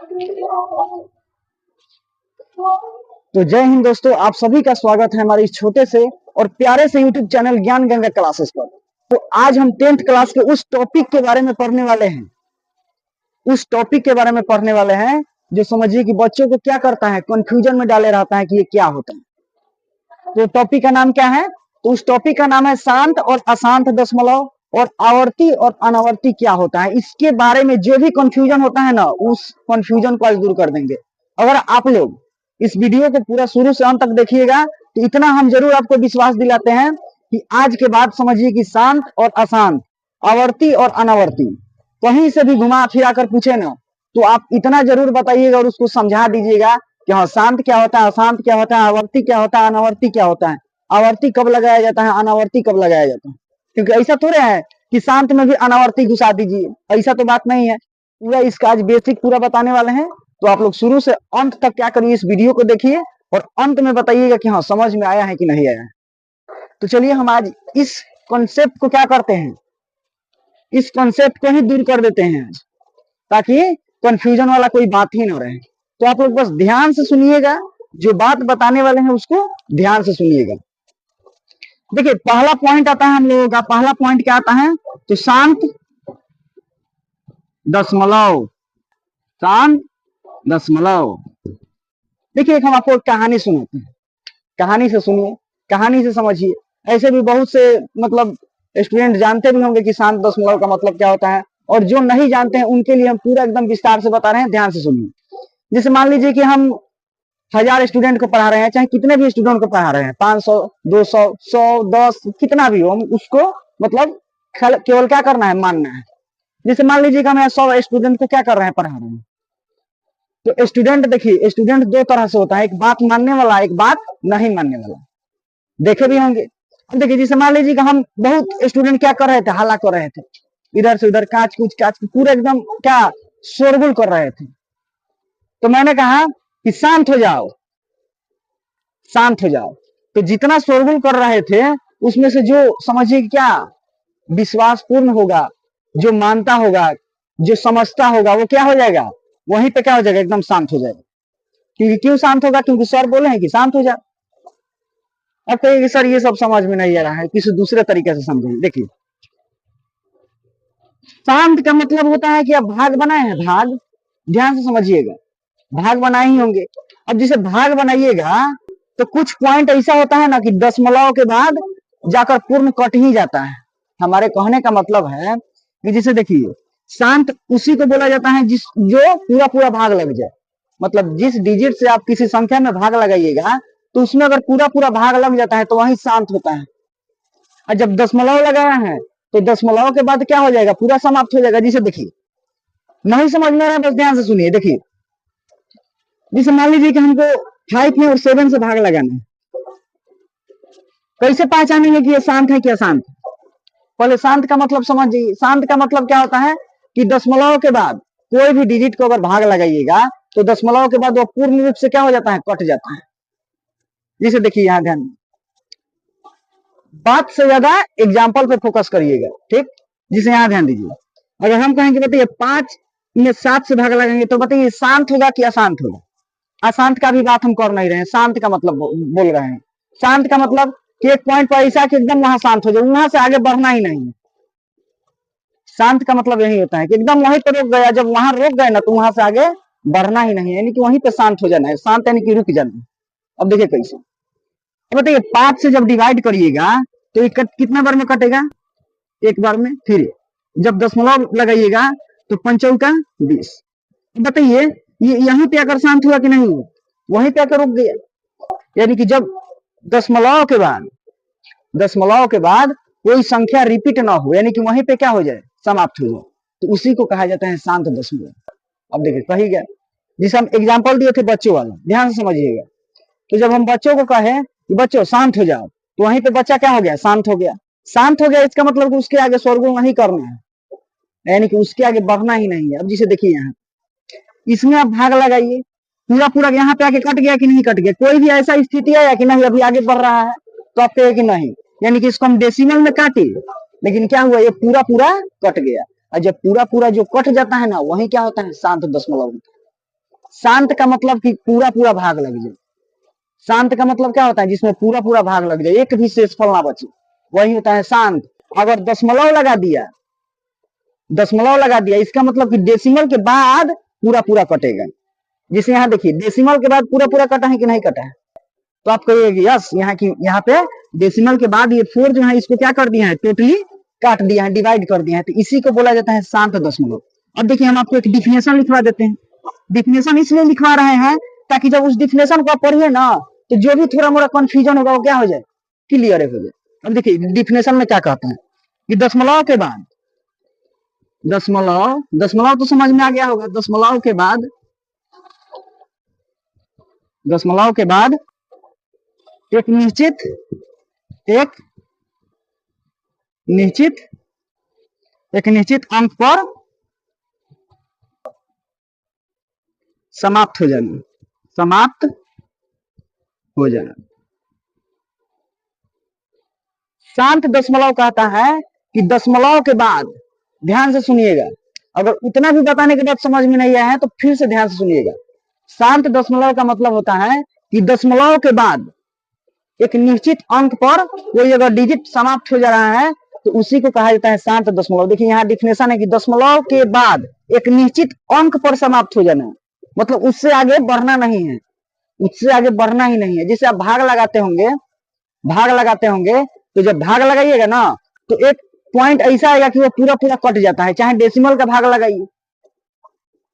तो जय हिंद दोस्तों, आप सभी का स्वागत है हमारे इस छोटे से और प्यारे से यूट्यूब चैनल ज्ञान गंगा क्लासेस पर। तो आज हम 10th क्लास के उस टॉपिक के बारे में पढ़ने वाले हैं जो समझिए कि बच्चों को क्या करता है, कंफ्यूजन में डाले रहता है कि ये क्या होता है। तो टॉपिक का नाम क्या है? तो उस टॉपिक का नाम है शांत और अशांत दशमलव और आवर्ती और अनावर्ती क्या होता है। इसके बारे में जो भी कंफ्यूजन होता है ना, उस कंफ्यूजन को आज दूर कर देंगे। अगर आप लोग इस वीडियो को पूरा शुरू से अंत तक देखिएगा तो इतना हम जरूर आपको विश्वास दिलाते हैं कि आज के बाद समझिए कि शांत और अशांत, आवर्ती और अनावर्ती कहीं से भी घुमा फिरा कर पूछे ना, तो आप इतना जरूर बताइएगा और उसको समझा दीजिएगा कि हाँ, शांत क्या होता है, अशांत क्या होता है, आवर्ती क्या होता है, अनावर्ती क्या होता है, आवर्ती कब लगाया जाता है, अनावर्ती कब लगाया जाता है। क्योंकि ऐसा थोड़े है कि शांत में भी अनावर्ती घुसा दीजिए, ऐसा तो बात नहीं है। पूरा इसका आज बेसिक पूरा बताने वाले हैं। तो आप लोग शुरू से अंत तक क्या करिए, इस वीडियो को देखिए और अंत में बताइएगा कि हाँ, समझ में आया है कि नहीं आया है। तो चलिए हम आज इस कॉन्सेप्ट को क्या करते हैं, इस कॉन्सेप्ट को ही दूर कर देते हैं आज, ताकि कंफ्यूजन वाला कोई बात ही ना रहे। तो आप लोग बस ध्यान से सुनिएगा, जो बात बताने वाले हैं उसको ध्यान से सुनिएगा। देखिए, पहला पॉइंट आता है हम लोगों का, पहला पॉइंट क्या आता है? तो शांत दशमलव, शांत दशमलव। देखिए, एक हम आपको एक कहानी सुनाते हैं, कहानी से सुनिए, कहानी से समझिए। ऐसे भी बहुत से मतलब स्टूडेंट जानते भी होंगे कि शांत दशमलव का मतलब क्या होता है, और जो नहीं जानते हैं उनके लिए हम पूरा एकदम विस्तार से बता रहे हैं, ध्यान से सुनिए। जैसे मान लीजिए कि हम 1000 स्टूडेंट को पढ़ा रहे हैं, चाहे कितने भी स्टूडेंट को पढ़ा रहे हैं, 500, 200, 100, 10, कितना भी हो, हम उसको मतलब केवल क्या करना है, मानना है। जैसे मान लीजिए कि हम 100 स्टूडेंट को क्या कर रहे हैं, पढ़ा रहे हैं। तो स्टूडेंट, देखिए स्टूडेंट दो तरह से होता है, एक बात मानने वाला, एक बात नहीं मानने वाला। देखे भी होंगे। देखिए, जैसे मान लीजिए कि हम बहुत स्टूडेंट क्या कर रहे थे, हल्ला कर रहे थे, इधर से उधर काच कुछ पूरा एकदम क्या शोरगुल कर रहे थे। तो मैंने कहा कि शांत हो जाओ, शांत हो जाओ। तो जितना शोरगुल कर रहे थे उसमें से जो समझिए क्या विश्वासपूर्ण होगा, जो मानता होगा, जो समझता होगा, वो क्या हो जाएगा, वहीं पे क्या हो जाएगा, एकदम शांत हो जाएगा। क्योंकि क्यों शांत होगा? क्योंकि सर बोले हैं कि शांत हो जा। अब कहिए सर ये सब समझ में नहीं आ रहा है, किसी दूसरे तरीके से समझिए। देखिए, शांत का मतलब होता है कि आप भाग बनाए हैं, भाग, ध्यान से समझिएगा, भाग बनाए ही होंगे। अब जैसे भाग बनाइएगा तो कुछ पॉइंट ऐसा होता है ना कि दशमलव के बाद जाकर पूर्ण कट ही जाता है। हमारे कहने का मतलब है कि जैसे देखिए, शांत उसी को बोला जाता है जिस जो पूरा पूरा भाग लग जाए। मतलब जिस डिजिट से आप किसी संख्या में भाग लगाइएगा तो उसमें अगर पूरा पूरा भाग लग जाता है तो वही शांत होता है। और जब दशमलव लगाया है तो दशमलव के बाद क्या हो जाएगा, पूरा समाप्त हो जाएगा। जिसे देखिए, नहीं समझ में आ रहा है, बस ध्यान से सुनिए। देखिए, जैसे मान लीजिए कि हमको 5 में और 7 से भाग लगाना है, कैसे पहचानेंगे कि ये शांत है क्या अशांत? पहले शांत का मतलब समझिए। शांत का मतलब क्या होता है कि दशमलव के बाद कोई भी डिजिट को अगर भाग लगाइएगा तो दशमलव के बाद वो पूर्ण रूप से क्या हो जाता है, कट जाता है। जैसे देखिए, यहां ध्यान, बात से ज्यादा एग्जाम्पल पे फोकस करिएगा, ठीक? जिसे यहां ध्यान दीजिए। अगर हम कहेंगे बताइए 5 में 7 से भाग लगाएंगे तो बताइए शांत होगा कि अशांत होगा? अशांत का भी बात हम कर नहीं रहे हैं, शांत का मतलब बोल रहे हैं। शांत का मतलब कि एक पॉइंट पर ऐसा कि एकदम वहां शांत हो जाए, वहां से आगे बढ़ना ही नहीं। शांत का मतलब यही होता है कि एकदम वहीं पर रुक गया, जब वहां रुक गए ना तो वहां से आगे बढ़ना ही नहीं है, यानी कि वहीं पे शांत हो जाना है। शांत यानी कि रुक जाना। अब देखिए कैसे, तो बताइए 5 से जब डिवाइड करिएगा तो ये कितने बार में कटेगा, एक बार में। फिर जब दशमलव लगाइएगा तो 5 चौका 20। बताइए ये यहीं पे आकर शांत हुआ कि नहीं हुआ? वहीं पे आकर रुक गया। यानी कि जब दशमलव के बाद कोई संख्या रिपीट ना हो, यानी कि वहीं पे क्या हो जाए, समाप्त हो जाए, तो उसी को कहा जाता है शांत दशमलव। अब देखिए कही गया, जिसे हम एग्जाम्पल दिए थे बच्चों वाला, ध्यान से समझिएगा। तो जब हम बच्चों को कहे कि बच्चों शांत हो जाओ, तो वहीं पे बच्चा क्या हो गया, शांत हो गया। शांत हो गया इसका मतलब उसके आगे शोरगुल नहीं करना है, यानी कि उसके आगे बढ़ना ही नहीं है। अब जिसे देखिए, यहाँ इसमें आप भाग लगाइए, पूरा पूरा यहाँ पे आके कट गया कि नहीं कट गया? कोई भी ऐसा स्थिति है कि नहीं अभी आगे बढ़ रहा है? तो आप कहे कि नहीं, यानी कि इसको हम डेसिमल में काटे, लेकिन क्या हुआ, ये पूरा पूरा कट गया। और जब पूरा पूरा जो कट जाता है ना, वही क्या होता है, शांत दशमलव। शांत का मतलब कि पूरा पूरा भाग लग जाए। शांत का मतलब क्या होता है, जिसमें पूरा पूरा भाग लग जाए, एक भी शेषफल ना बचे, वही होता है शांत। अगर दशमलव लगा दिया इसका मतलब कि डेसिमल के बाद पूरा पूरा कटेगा। जिसे यहाँ देखिए डेसिमल के बाद पूरा पूरा कटा है कि नहीं कटा है, तो आप कहिएगा यस, यहाँ पे डेसिमल के बाद ये 4 जो है इसको क्या कर दिया है, टोटली काट दिया है, डिवाइड कर दिया है, तो इसी को बोला जाता है शांत दशमलव। अब देखिए हम आपको एक डिफिनेशन लिखवा देते हैं। डिफिनेशन इसलिए लिखवा रहे हैं ताकि जब उस डिफिनेशन को आप पढ़िए ना, तो जो भी थोड़ा मोड़ा कंफ्यूजन होगा वो क्या हो जाए, क्लियर हो जाए। अब देखिए डिफिनेशन में क्या कहता है कि दशमलव के बाद, दशमलव तो समझ में आ गया होगा। दशमलव के बाद एक निश्चित अंक पर समाप्त हो जाना। शांत दशमलव कहता है कि दशमलव के बाद, ध्यान से सुनिएगा, अगर उतना भी बताने के बाद समझ में नहीं आया है तो फिर से ध्यान से सुनिएगा। शांत दशमलव का मतलब होता है कि दशमलव के बाद एक निश्चित अंक पर कोई अगर डिजिट समाप्त हो जा रहा है तो उसी को कहा जाता है शांत दशमलव। देखिए यहाँ डिफिनेशन है कि दशमलव के बाद एक निश्चित अंक पर समाप्त हो जाना, मतलब उससे आगे बढ़ना नहीं है, उससे आगे बढ़ना ही नहीं है। जैसे आप भाग लगाते होंगे तो जब भाग लगाइएगा ना तो एक पॉइंट ऐसा आएगा कि वो पूरा पूरा कट जाता है, चाहे डेसिमल का भाग लगाइए।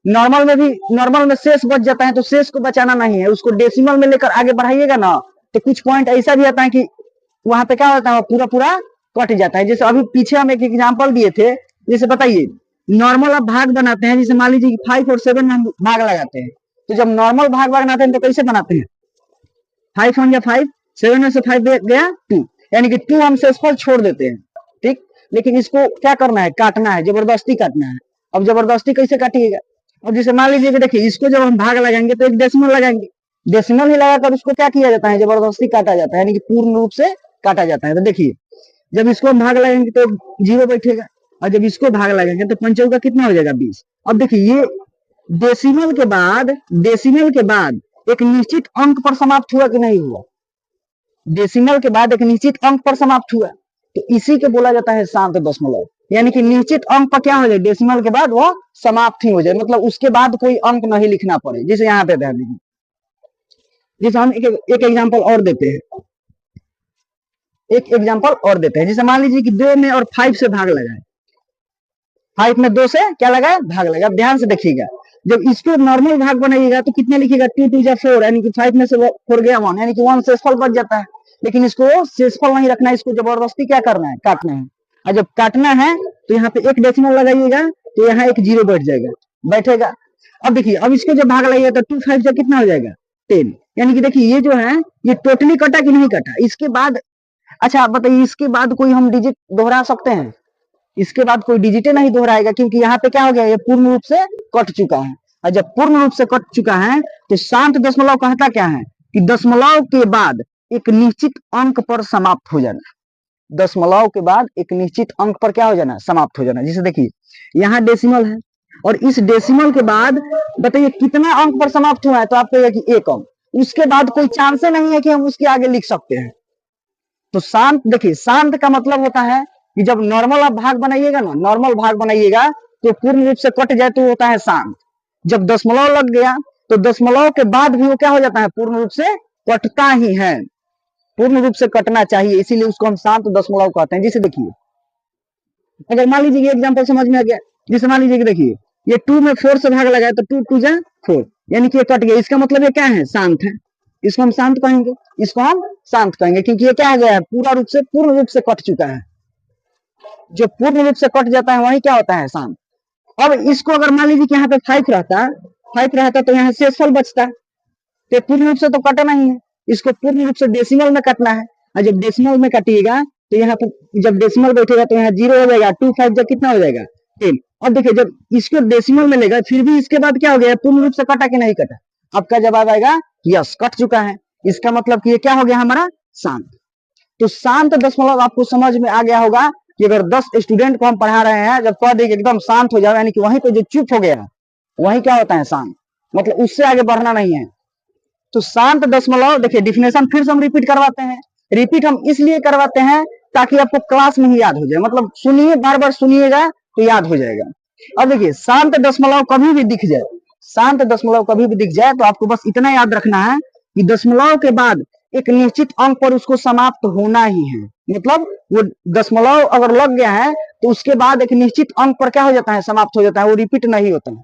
नॉर्मल में शेष बच जाता है, तो शेष को बचाना नहीं है, उसको डेसिमल में लेकर आगे बढ़ाइएगा ना तो कुछ पॉइंट ऐसा भी आता है कि वहां पे क्या होता है, पूरा पूरा कट जाता है। जैसे अभी पीछे हम एक एग्जांपल दिए थे, जैसे बताइए नॉर्मल आप भाग बनाते हैं, जैसे मान लीजिए 5 और 7 में हम भाग लगाते हैं, तो जब नॉर्मल भाग बनाते हैं तो कैसे बनाते हैं, 5 1 5, 7 में से 5 गया 2, यानी कि 2 हम शेषफल छोड़ देते हैं, ठीक। लेकिन इसको क्या करना है, काटना है, जबरदस्ती काटना है। अब जबरदस्ती कैसे काटिएगा, और जैसे मान लीजिए कि देखिए इसको जब हम भाग लगाएंगे तो एक डेसिमल लगाएंगे, डेसिमल ही लगाकर उसको क्या किया जाता है, जबरदस्ती काटा जाता है, यानी कि पूर्ण रूप से काटा जाता है। तो देखिए जब इसको हम भाग लगाएंगे तो 0 बैठेगा, और जब इसको भाग लगाएंगे तो 5 का कितना हो जाएगा 20। अब देखिए ये डेसिमल के बाद एक निश्चित अंक पर समाप्त हुआ कि नहीं हुआ, डेसिमल के बाद एक निश्चित अंक पर समाप्त हुआ, तो इसी के बोला जाता है शांत दशमलव। यानी कि निश्चित अंक पर क्या हो जाए, डेसिमल के बाद वो समाप्त ही हो जाए, मतलब उसके बाद कोई अंक नहीं लिखना पड़े। जैसे यहाँ पे ध्यान दीजिए, जैसे हम एक एग्जांपल और देते हैं, जैसे मान लीजिए कि 2 में और 5 से भाग लगाए, 5 में 2 से क्या लगाए, भाग लगा। अब ध्यान से देखिएगा, जब इसको नॉर्मल भाग बनाइएगा तो कितने लिखिएगा, 2 2 जा 4, यानी कि 5 में से 4 गया 1, यानी कि 1 शेषफल बच जाता है। लेकिन इसको शेषफल नहीं रखना है, इसको जबरदस्ती क्या करना है, काटना है। और जब काटना है तो यहाँ पे एक डेसिमल लगाइएगा तो यहाँ एक 0 बैठेगा। अब देखिए अब इसको जब भाग लगाइएगा तो 2 5 जा कितना हो जाएगा 10, यानी कि देखिए ये जो है ये टोटली कटा कि नहीं कटा। इसके बाद अच्छा आप बताइए, इसके बाद कोई हम डिजिट दोहरा सकते हैं, इसके बाद कोई डिजिटे नहीं दोहराएगा, क्योंकि यहाँ पे क्या हो गया, ये पूर्ण रूप से कट चुका है। और जब पूर्ण रूप से कट चुका है तो शांत दशमलव कहता क्या है कि दशमलव के बाद एक निश्चित अंक पर समाप्त हो जाना, दशमलव के बाद एक निश्चित अंक पर क्या हो जाना, समाप्त हो जाना। जैसे देखिए यहाँ डेसिमल है और इस डेसिमल के बाद बताइए कितना अंक पर समाप्त हुआ है, तो आप कहिएगा कि 1 अंक, उसके बाद कोई चांस नहीं है कि हम उसके आगे लिख सकते हैं। तो शांत, देखिए शांत का मतलब होता है कि जब नॉर्मल आप भाग बनाइएगा ना, नॉर्मल भाग बनाइएगा तो पूर्ण रूप से कट जाए तो होता है शांत। जब दशमलव लग गया तो दशमलव के बाद भी वो क्या हो जाता है, पूर्ण रूप से कटता ही है, पूर्ण रूप से कटना चाहिए, इसीलिए उसको हम शांत दशमलव कहते हैं। जैसे देखिए अगर मान लीजिए एग्जांपल समझ में आ गया, जैसे मान लीजिए कि देखिए ये 2 में 4 से भाग लगाए तो 2 2 जा 4, यानी कि ये कट गया, इसका मतलब ये क्या है, शांत है, इसको हम शांत कहेंगे, क्योंकि ये क्या हो गया है, पूर्ण रूप से कट चुका है। जो पूर्ण रूप से कट जाता है वही क्या होता है, शांत। अब इसको अगर मान लीजिए कि यहाँ पे 5 रहता तो यहाँ शेषफल बचता, तो पूर्ण रूप से तो कटा नहीं है, इसको पूर्ण रूप से डेसिमल में काटना है। और जब डेसिमल में काटिएगा तो यहाँ पर जब डेसिमल बैठेगा तो यहाँ 0 हो जाएगा, 2 5 जब कितना हो जाएगा 10। और देखिए जब इसको डेसिमल में लेगा फिर भी इसके बाद क्या हो गया, पूर्ण रूप से कटा कि नहीं कटा, आपका जवाब आएगा यस, कट चुका है। इसका मतलब कि ये क्या हो गया हमारा, शांत। तो शांत दशमलव आपको समझ में आ गया होगा कि अगर 10 स्टूडेंट को हम पढ़ा रहे हैं, जब कह देंगे एकदम शांत हो जाओ, यानी कि वहीं पे जो चुप हो गया वही क्या होता है, शांत। मतलब उससे आगे बढ़ना नहीं है। तो शांत दशमलव, देखिए डिफिनेशन फिर से हम रिपीट करवाते हैं। रिपीट हम इसलिए करवाते हैं ताकि आपको क्लास में ही याद हो जाए, मतलब सुनिए, बार बार सुनिएगा तो याद हो जाएगा। अब देखिए शांत दशमलव कभी भी दिख जाए, शांत दशमलव कभी भी दिख जाए तो आपको बस इतना याद रखना है कि दशमलव के बाद एक निश्चित अंक पर उसको समाप्त होना ही है। मतलब वो दशमलव अगर लग गया है तो उसके बाद एक निश्चित अंक पर क्या हो जाता है, समाप्त हो जाता है, वो रिपीट नहीं होता है।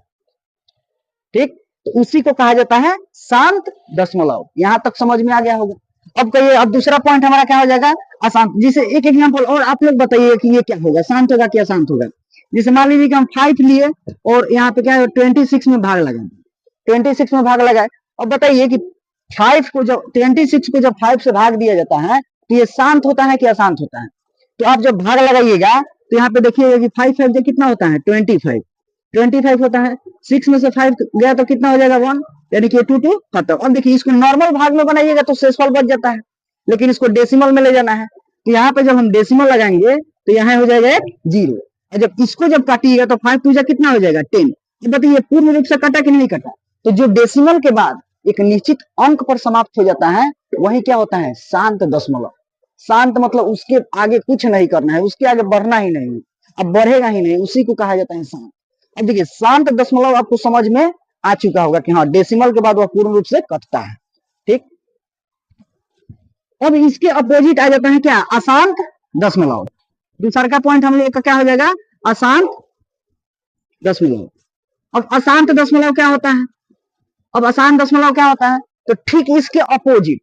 ठीक, तो उसी को कहा जाता है शांत दशमलव। यहां तक समझ में आ गया होगा। अब कहिए, अब दूसरा पॉइंट हमारा क्या हो जाएगा, अशांत। जिसे एक एग्जांपल और आप लोग बताइए कि ये क्या होगा, शांत होगा कि अशांत होगा। जैसे मान लीजिए कि हम 5 लिए और यहाँ पे क्या है 26 में भाग लगाए, 26 में भाग लगाए। अब बताइए कि 5 को जब 26 को जब 5 से भाग दिया जाता है तो ये शांत होता है कि अशांत होता है। तो आप जब भाग लगाइएगा तो यहाँ पे देखिएगा कि 5 5 कितना होता है 25 होता है। 6 में से 5 गया तो कितना हो जाएगा 1, यानी कि 2 2 खत्म। अब देखिए इसको नॉर्मल भाग में बनाइएगा तो शेषफल बच जाता है, लेकिन इसको डेसिमल में ले जाना है। तो यहाँ पे जब हम डेसिमल लगाएंगे तो यहाँ हो जाएगा 0, और जब इसको जब काटिएगा तो 5 2 कितना हो जाएगा 10। तो बताइए पूर्ण रूप से कटा कि नहीं कटा। तो जो डेसिमल के बाद एक निश्चित अंक पर समाप्त हो जाता है वही क्या होता है, शांत दशमलव। शांत मतलब उसके आगे कुछ नहीं करना है, उसके आगे बढ़ना ही नहीं, अब बढ़ेगा ही नहीं, उसी को कहा जाता है शांत। अब देखिए शांत दशमलव आपको समझ में आ चुका होगा कि हाँ डेसिमल के बाद वह पूर्ण रूप से कटता है। ठीक, अब इसके अपोजिट आ जाता है क्या, अशांत दशमलव। दूसरा का पॉइंट हम लोग का क्या हो जाएगा, अशांत दशमलव। अब अशांत दशमलव क्या होता है, अब अशांत दशमलव क्या होता है, तो ठीक इसके अपोजिट,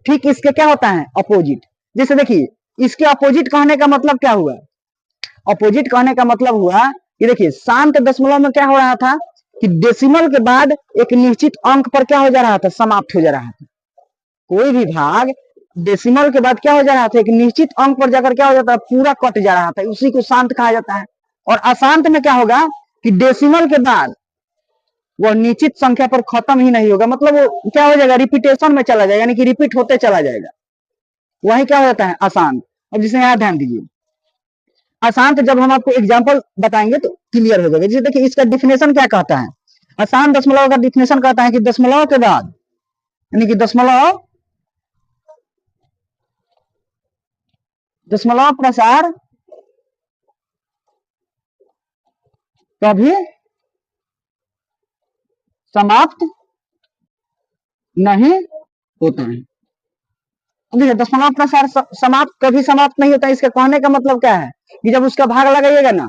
ठीक इसके क्या होता है अपोजिट। जैसे देखिए इसके अपोजिट कहने का मतलब क्या हुआ, अपोजिट कहने का मतलब हुआ कि देखिए शांत दशमलव में क्या हो रहा था कि डेसिमल के बाद एक निश्चित अंक पर क्या हो जा रहा था, समाप्त हो जा रहा था। कोई भी भाग डेसिमल के बाद क्या हो जा रहा था, एक निश्चित अंक पर जाकर क्या हो जाता है, पूरा कट जा रहा था, उसी को शांत कहा जाता है। और अशांत में क्या होगा कि डेसिमल के बाद वह निश्चित संख्या पर खत्म ही नहीं होगा, मतलब वो क्या हो जाएगा, रिपीटेशन में चला जाएगा, यानी कि रिपीट होते चला जाएगा, वही क्या हो जाता है अशांत। अब जिसे यहाँ ध्यान दीजिए, अशांत जब हम आपको एग्जाम्पल बताएंगे तो क्लियर हो जाएगा। जैसे देखिए इसका डिफिनेशन क्या कहता है, अशांत दशमलव का डिफिनेशन कहता है कि दशमलव के बाद, यानी कि दशमलव प्रसार कभी समाप्त नहीं होता है। देखिए दशमलव प्रसार समाप्त कभी समाप्त नहीं होता, इसका कहने का मतलब क्या है कि जब उसका भाग लगाइएगा ना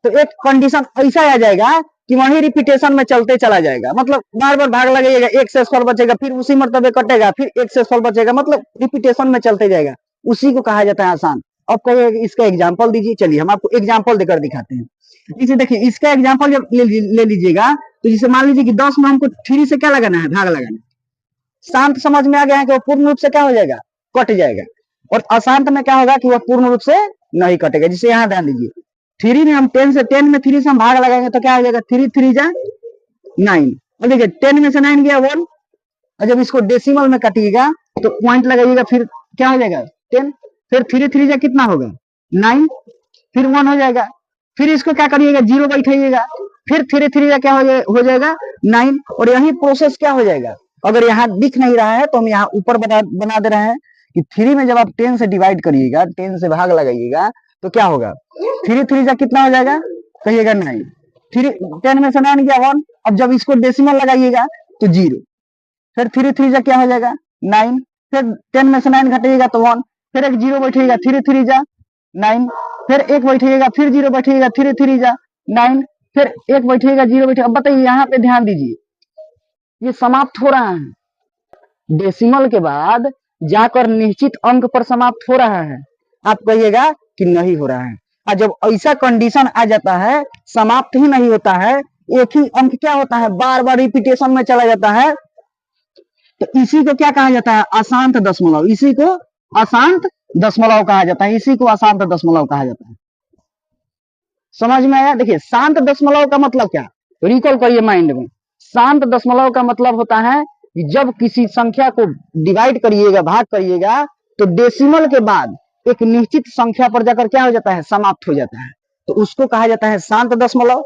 तो एक कंडीशन ऐसा आ जाएगा कि वही रिपीटेशन में चलते चला जाएगा, मतलब बार बार भाग लगाइएगा, एक शेषफल बचेगा, फिर उसी मर्तबे कटेगा, फिर एक शेषफल बचेगा, मतलब रिपीटेशन में चलते जाएगा, उसी को कहा जाता है आसान। अब कहिए इसका एग्जाम्पल दीजिए, चलिए हम आपको एग्जाम्पल देकर दिखाते हैं। जैसे देखिए इसका एग्जाम्पल जब ले लीजिएगा तो जैसे मान लीजिए कि 10 में हमको 3 से क्या लगाना है, भाग लगाना है। शांत समझ में आ गया है कि वो पूर्ण रूप से क्या हो जाएगा, कट जाएगा। और अशांत में क्या होगा कि वह पूर्ण रूप से नहीं कटेगा। जिसे यहाँ ध्यान दीजिए 3 में हम 10 में 3 से हम भाग लगाएंगे तो क्या हो जाएगा, 3 3 जा 9। और देखिए 10 में से 9 गया 1, और जब इसको डेसिमल में काटिएगा तो पॉइंट लगाइएगा, फिर क्या हो जाएगा 10, फिर 3 3 जा कितना होगा 9, फिर 1 हो जाएगा, फिर इसको क्या करिएगा 0 बैठाइएगा, फिर 3 3 जा क्या हो जाएगा 9। और यही प्रोसेस क्या हो जाएगा, अगर यहाँ दिख नहीं रहा है तो हम यहाँ ऊपर बना दे रहे हैं कि 3 में जब आप 10 से डिवाइड करिएगा, 10 से भाग लगाइएगा तो क्या होगा, 3 3 जा कितना हो जाएगा, कहिएगा 9, 10 में से 9 गया 1। अब जब इसको डेसिमल लगाइएगा तो 0, फिर 3 3 जा क्या हो जाएगा 9, फिर 10 में से 9 घटाइएगा तो 1, फिर एक 0 बैठेगा, 3 3 जा 9, फिर एक बैठेगा, फिर 0 बैठेगा, 3 3 जा 9, फिर एक बैठेगा 0 बैठेगा। अब बताइए यहाँ पे ध्यान दीजिए, ये समाप्त हो रहा है डेसिमल के बाद जाकर निश्चित अंक पर समाप्त हो रहा है, आप कहिएगा कि नहीं हो रहा है। और जब ऐसा कंडीशन आ जाता है समाप्त ही नहीं होता है, एक ही अंक क्या होता है बार बार रिपीटेशन में चला जाता है, तो इसी को क्या कहा जाता है, अशांत दशमलव। इसी को अशांत दशमलव कहा जाता है, इसी को अशांत दशमलव कहा जाता है। समझ में आया। देखिए शांत दशमलव का मतलब क्या, रिकॉल करिए माइंड में। शांत दशमलव का मतलब होता है कि जब किसी संख्या को डिवाइड करिएगा, भाग करिएगा, तो डेसिमल के बाद एक निश्चित संख्या पर जाकर क्या हो जाता है, समाप्त हो जाता है, तो उसको कहा जाता है शांत दशमलव।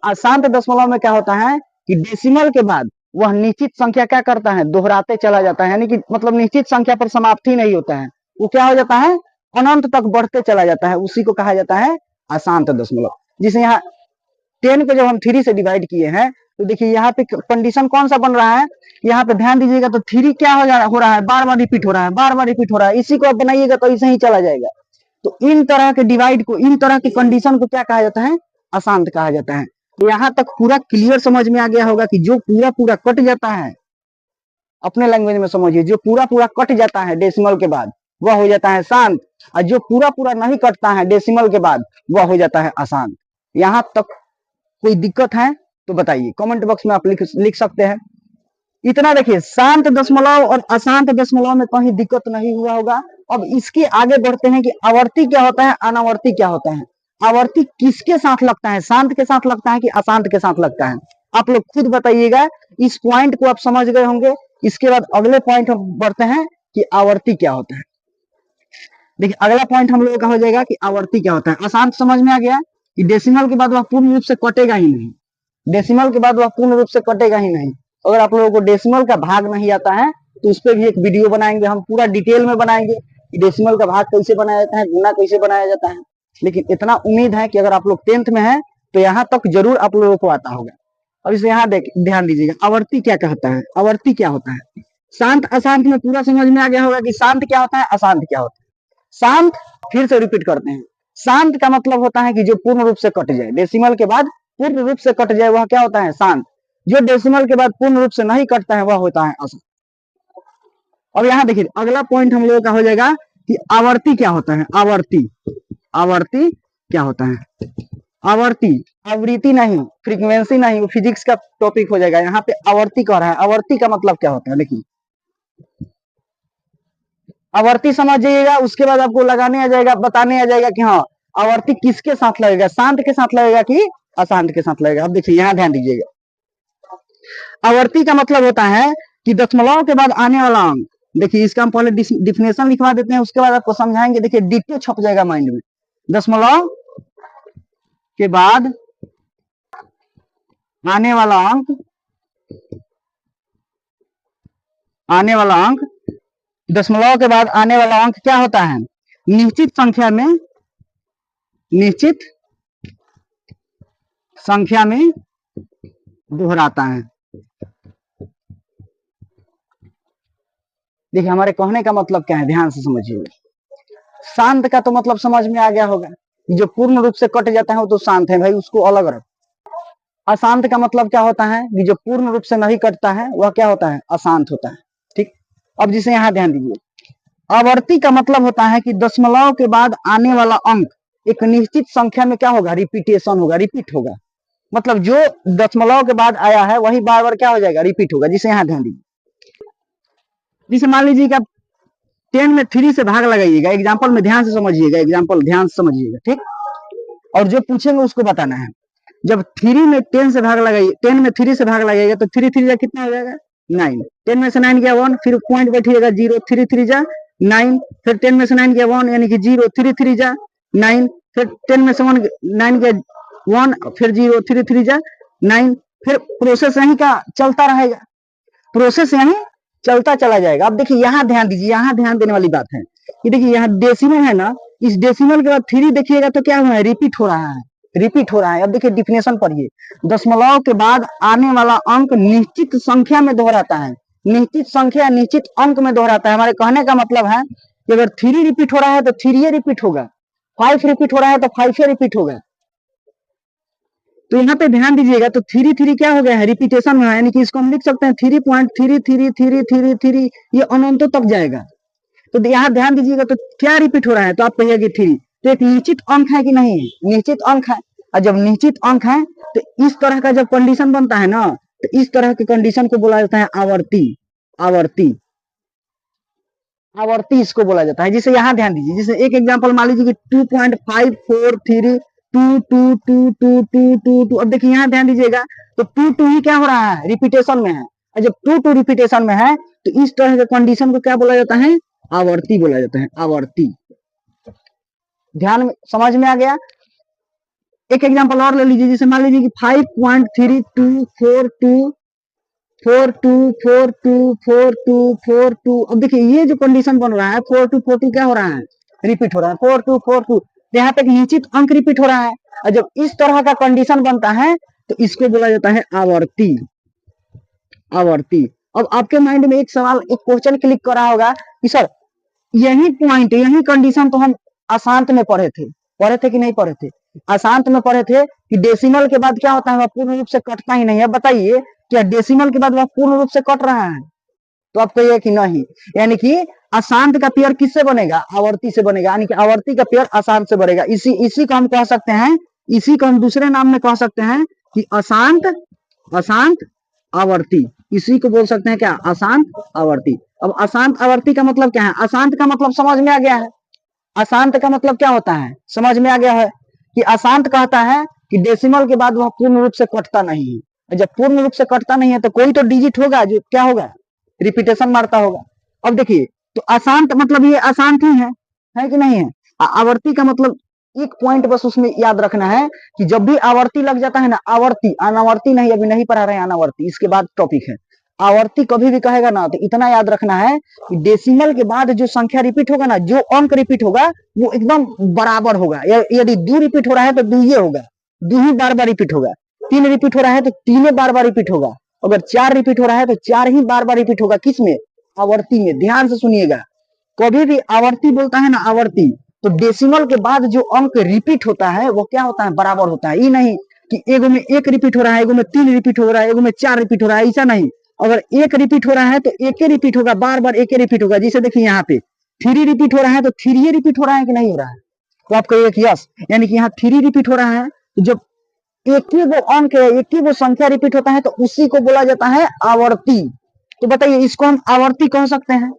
अशांत दशमलव में क्या होता है कि डेसिमल के बाद वह निश्चित संख्या क्या करता है, दोहराते चला जाता है, यानी कि मतलब निश्चित संख्या पर समाप्ति नहीं होता है, वो क्या हो जाता है, अनंत तक बढ़ते चला जाता है, उसी को कहा जाता है अशांत दशमलव। जिसे यहाँ 10 को जब हम 3 से डिवाइड किए हैं तो देखिए यहाँ पे कंडीशन कौन सा बन रहा है, यहाँ पे ध्यान दीजिएगा तो 3 क्या हो रहा है, बार बार रिपीट हो रहा है, बार बार रिपीट हो रहा है, इसी को आप बनाइएगा तो इसे ही चला जाएगा। तो इन तरह के डिवाइड को, इन तरह के कंडीशन को क्या कहा जाता है, अशांत कहा जाता है। तो यहाँ तक पूरा क्लियर समझ में आ गया होगा कि जो पूरा पूरा कट जाता है, अपने लैंग्वेज में समझिए, जो पूरा पूरा कट जाता है डेसिमल के बाद वह हो जाता है शांत, और जो पूरा पूरा नहीं कटता है डेसिमल के बाद वह हो जाता है अशांत। यहाँ तक कोई दिक्कत है तो बताइए, कमेंट बॉक्स में आप लिख सकते हैं। इतना देखिए, शांत दशमलव और अशांत दशमलव में कहीं दिक्कत नहीं हुआ होगा। अब इसके आगे बढ़ते हैं कि आवर्ती क्या होता है, अनावर्ती क्या होता है। आवर्ती किसके साथ लगता है, शांत के साथ लगता है कि अशांत के साथ लगता है, आप लोग खुद बताइएगा। इस पॉइंट को आप समझ गए होंगे। इसके बाद अगले पॉइंट हम बढ़ते हैं कि आवर्ती क्या होता है। देखिए अगला पॉइंट हम लोगों का हो जाएगा कि आवर्ती क्या होता है। अशांत समझ में आ गया कि डेसिमल के बाद वह पूर्ण रूप से कटेगा ही नहीं, डेसिमल के बाद वह पूर्ण रूप से कटेगा ही नहीं। अगर आप लोगों को डेसिमल का भाग नहीं आता है तो उस पर भी एक वीडियो बनाएंगे, हम पूरा डिटेल में बनाएंगे कि डेसिमल का भाग कैसे बनाया जाता है, गुना कैसे बनाया जाता है। लेकिन इतना उम्मीद है कि अगर आप लोग 10th में है तो यहाँ तक जरूर आप लोगों को आता होगा। अब इसे यहाँ ध्यान दीजिएगा, आवर्ती क्या कहता है, आवर्ती क्या होता है। शांत अशांत में पूरा समझ में आ गया होगा कि शांत क्या होता है, अशांत क्या होता है। शांत, फिर से रिपीट करते हैं, शांत का मतलब होता है कि जो पूर्ण रूप से कट जाए, डेसिमल के बाद पूर्ण रूप से कट जाए वह क्या होता है, शांत। जो डेसिमल के बाद पूर्ण रूप से नहीं कटता है वह होता है अशांत। अब यहाँ देखिए अगला पॉइंट हम लोगों का हो जाएगा कि आवर्ती क्या होता है। आवर्ती, आवर्ती क्या होता है। आवर्ती, आवृत्ति नहीं, फ्रीक्वेंसी नहीं, वो फिजिक्स का टॉपिक हो जाएगा। यहाँ पे आवर्ती कह रहा है, आवर्ती का मतलब क्या होता है। देखिए आवर्ती समझिएगा, उसके बाद आपको लगाने आ जाएगा, बताने आ जाएगा कि हाँ आवर्ती किसके साथ लगेगा, शांत के साथ लगेगा कि अशांत के साथ लगेगा। अब देखिए यहाँ ध्यान दीजिएगा, आवर्ती का मतलब होता है कि दशमलव के बाद आने वाला अंक। देखिए इसका हम पहले डिफिनेशन लिखवा देते हैं, उसके बाद आपको समझाएंगे। देखिए डिटेल छप जाएगा माइंड में। दशमलव के बाद आने वाला अंक, आने वाला अंक, दशमलव के बाद आने वाला अंक क्या होता है, निश्चित संख्या में, निश्चित संख्या में दोहराता है। देखिए हमारे कहने का मतलब क्या है, ध्यान से समझिएगा। शांत का तो मतलब समझ में आ गया होगा, जो पूर्ण रूप से कट जाता है वो तो शांत है भाई, उसको अलग रख। अशांत का मतलब क्या होता है कि जो पूर्ण रूप से नहीं कटता है वह क्या होता है, अशांत होता है। ठीक, अब जिसे यहाँ ध्यान दीजिए, आवर्ती का मतलब होता है कि दशमलव के बाद आने वाला अंक एक निश्चित संख्या में क्या होगा, रिपीटेशन होगा, रिपीट होगा। मतलब जो दशमलव के बाद आया है वही बार बार क्या हो जाएगा, रिपीट होगा। जिसे यहाँ ध्यान दीजिए, जिसे मान लीजिए कि आप 10 में 3 से भाग लगाइएगा, एग्जाम्पल में ध्यान से समझिएगा, एग्जाम्पल ध्यान से समझिएगा, ठीक। और जो पूछेंगे उसको बताना है। जब 3 में 10 से भाग लगाइए, 10 में 3 से भाग लगाइएगा तो 3 3 जा कितना हो जाएगा, 9। 10 में से 9 गया 1, फिर पॉइंट बैठिएगा 0, 3 3 जा 9, फिर 10 में से 9 गया 1 यानी कि 0, 3 3 जा 9, फिर 10 में से 9 गया 1, फिर 0, 3 3 जा 9, फिर प्रोसेस यहीं का चलता रहेगा, प्रोसेस यहीं चलता चला जाएगा। अब देखिए यहाँ ध्यान दीजिए, यहाँ ध्यान देने वाली बात है कि देखिए यहाँ डेसिमल है ना, इस डेसिमल के बाद 3 देखिएगा तो क्या हुआ है, रिपीट हो रहा है, रिपीट हो रहा है। अब देखिए डिफिनेशन पढ़िए, दशमलव के बाद आने वाला अंक निश्चित संख्या में दोहराता है, निश्चित संख्या निश्चित अंक में दोहराता है। हमारे कहने का मतलब है कि अगर 3 रिपीट हो रहा है तो 3 रिपीट होगा, 5 रिपीट हो रहा है तो 5 रिपीट होगा। तो यहाँ पे ध्यान दीजिएगा, तो 3 3 क्या हो गया है, रिपीटेशन में है, यानी कि इसको हम लिख सकते हैं 3.333333, ये अनंतों तक जाएगा। तो यहाँ ध्यान दीजिएगा, तो क्या रिपीट हो रहा है, तो आप कहिएगा 3, तो एक निश्चित अंक है कि नहीं, निश्चित अंक है। और जब निश्चित अंक है तो इस तरह का जब कंडीशन बनता है ना, तो इस तरह के कंडीशन को बोला जाता है आवर्ती, आवर्ती, आवर्ती इसको बोला जाता है। जिसे यहाँ ध्यान दीजिए, जिसे एक एग्जांपल मान लीजिए कि 2.543 2 2 2 2 2 2 2। अब देखिए यहाँ ध्यान दीजिएगा, तो 2 2 ही क्या हो रहा है, रिपीटेशन में है। और जब 2 2 रिपीटेशन में है तो इस तरह के कंडीशन को क्या बोला जाता है, आवर्ती बोला जाता है, आवर्ती। ध्यान में समझ में आ गया। एक एग्जांपल और ले लीजिए, जैसे मान लीजिए कि 5.324242424242। अब देखिए ये जो कंडीशन बन रहा है 4242 क्या हो रहा है, रिपीट हो रहा है 4242। यहाँ तक निश्चित अंक रिपीट हो रहा है, और जब इस तरह का कंडीशन बनता है तो इसको बोला जाता है आवर्ती। आवर्ती। अब आपके माइंड में एक सवाल, एक क्वेश्चन क्लिक कर रहा होगा कि सर यही पॉइंट, यही कंडीशन तो हम अशांत में पढ़े थे कि नहीं पढ़े थे? अशांत में पढ़े थे कि डेसिमल के बाद क्या होता है, वह पूर्ण रूप से कटता ही नहीं है। बताइए क्या डेसिमल के बाद वह पूर्ण रूप से कट रहा है? तो आप कहिए कि नहीं, यानी कि अशांत का पेयर किससे बनेगा, आवर्ती से बनेगा, यानी कि आवर्ती का पेयर अशांत से बनेगा। इसी को हम कह सकते हैं, इसी को हम दूसरे नाम में कह सकते हैं कि अशांत अशांत आवर्ती। इसी को बोल सकते हैं क्या, अशांत आवर्ती। अब अशांत आवर्ती का मतलब क्या है, अशांत का मतलब समझ में आ गया है। अशांत का मतलब क्या होता है, समझ में आ गया है कि अशांत कहता है कि डेसिमल के बाद वह पूर्ण रूप से कटता नहीं है। जब पूर्ण रूप से कटता नहीं है तो कोई तो डिजिट होगा जो क्या होगा, रिपीटेशन मारता होगा। अब देखिए तो अशांत मतलब ये अशांत ही है कि नहीं है। आवर्ती का मतलब एक पॉइंट बस उसमें याद रखना है कि जब भी आवर्ती लग जाता है ना, आवर्ती, अनावर्ती नहीं, अभी नहीं पढ़ा रहे हैं अनावर्ती, इसके बाद टॉपिक है। आवर्ती कभी भी कहेगा ना तो इतना याद रखना है कि डेसिमल के बाद जो संख्या रिपीट होगा ना, जो अंक रिपीट होगा वो एकदम बराबर होगा। यदि 2 रिपीट हो रहा है तो 2 ये होगा, 2 ही बार बार रिपीट होगा। 3 रिपीट हो रहा है तो 3 बार बार रिपीट होगा। अगर 4 रिपीट हो रहा है तो 4 ही बार बार रिपीट होगा। किसमें, आवर्ती में। ध्यान से सुनिएगा, कभी भी आवर्ती बोलता है ना, आवर्ती, तो डेसिमल के बाद जो अंक रिपीट होता है वो क्या होता है, बराबर होता है। ये नहीं कि एगो में 1 रिपीट हो रहा है, एगो में 3 रिपीट हो रहा है, एगो में 4 रिपीट हो रहा है, ऐसा नहीं। अगर 1 रिपीट हो रहा है तो 1 रिपीट होगा, बार बार 1 रिपीट होगा। जैसे देखिए यहाँ पे 3 रिपीट हो रहा है तो 3 रिपीट हो रहा है कि नहीं हो रहा है, तो आप कहिए कि यस, यानी कि यहाँ 3 रिपीट हो रहा है। तो जब एक ही वो अंक है, एक ही वो संख्या रिपीट होता है तो उसी को बोला जाता है आवर्ती। तो बताइए इसको हम आवर्ती कह सकते हैं,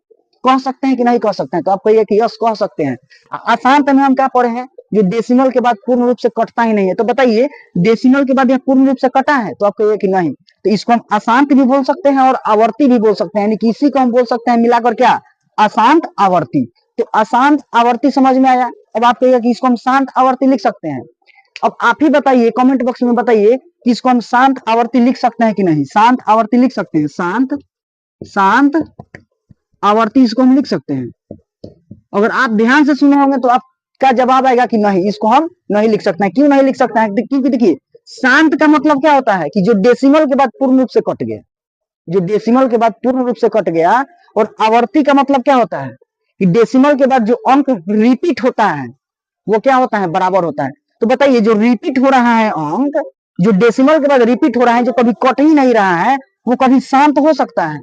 कह सकते हैं कि नहीं कह सकते हैं? तो आप कहिए कि यस कह सकते हैं। अशांत में हम क्या पढ़े हैं, जो डेसिमल के बाद पूर्ण रूप से कटता ही नहीं है। तो बताइए डेसिमल के बाद यह पूर्ण रूप से कटा है, तो आप कहिए कि नहीं। तो इसको हम अशांत भी बोल सकते हैं और आवर्ती भी बोल सकते हैं, यानी कि इसी को हम बोल सकते हैं मिलाकर क्या, अशांत आवर्ती। तो अशांत आवर्ती समझ में आया। अब आप कहिए कि इसको हम शांत आवर्ती लिख सकते हैं। अब आप ही बताइए, कमेंट बॉक्स में बताइए कि इसको हम शांत आवर्ती लिख सकते हैं कि नहीं। शांत आवर्ती लिख सकते हैं, शांत शांत आवर्ती इसको हम लिख सकते हैं। अगर आप ध्यान से सुने होंगे तो आपका जवाब आएगा कि नहीं, इसको हम नहीं लिख सकते हैं। क्यों नहीं लिख सकते हैं, क्योंकि देखिए शांत का मतलब क्या होता है कि जो डेसिमल के बाद पूर्ण रूप से कट गया, जो डेसिमल के बाद पूर्ण रूप से कट गया। और आवर्ती का मतलब क्या होता है कि डेसिमल के बाद जो अंक रिपीट होता है वो क्या होता है, बराबर होता है। तो बताइए जो रिपीट हो रहा है अंक, जो डेसिमल के बाद रिपीट हो रहा है, जो कभी कट ही नहीं रहा है, वो कभी शांत हो सकता है?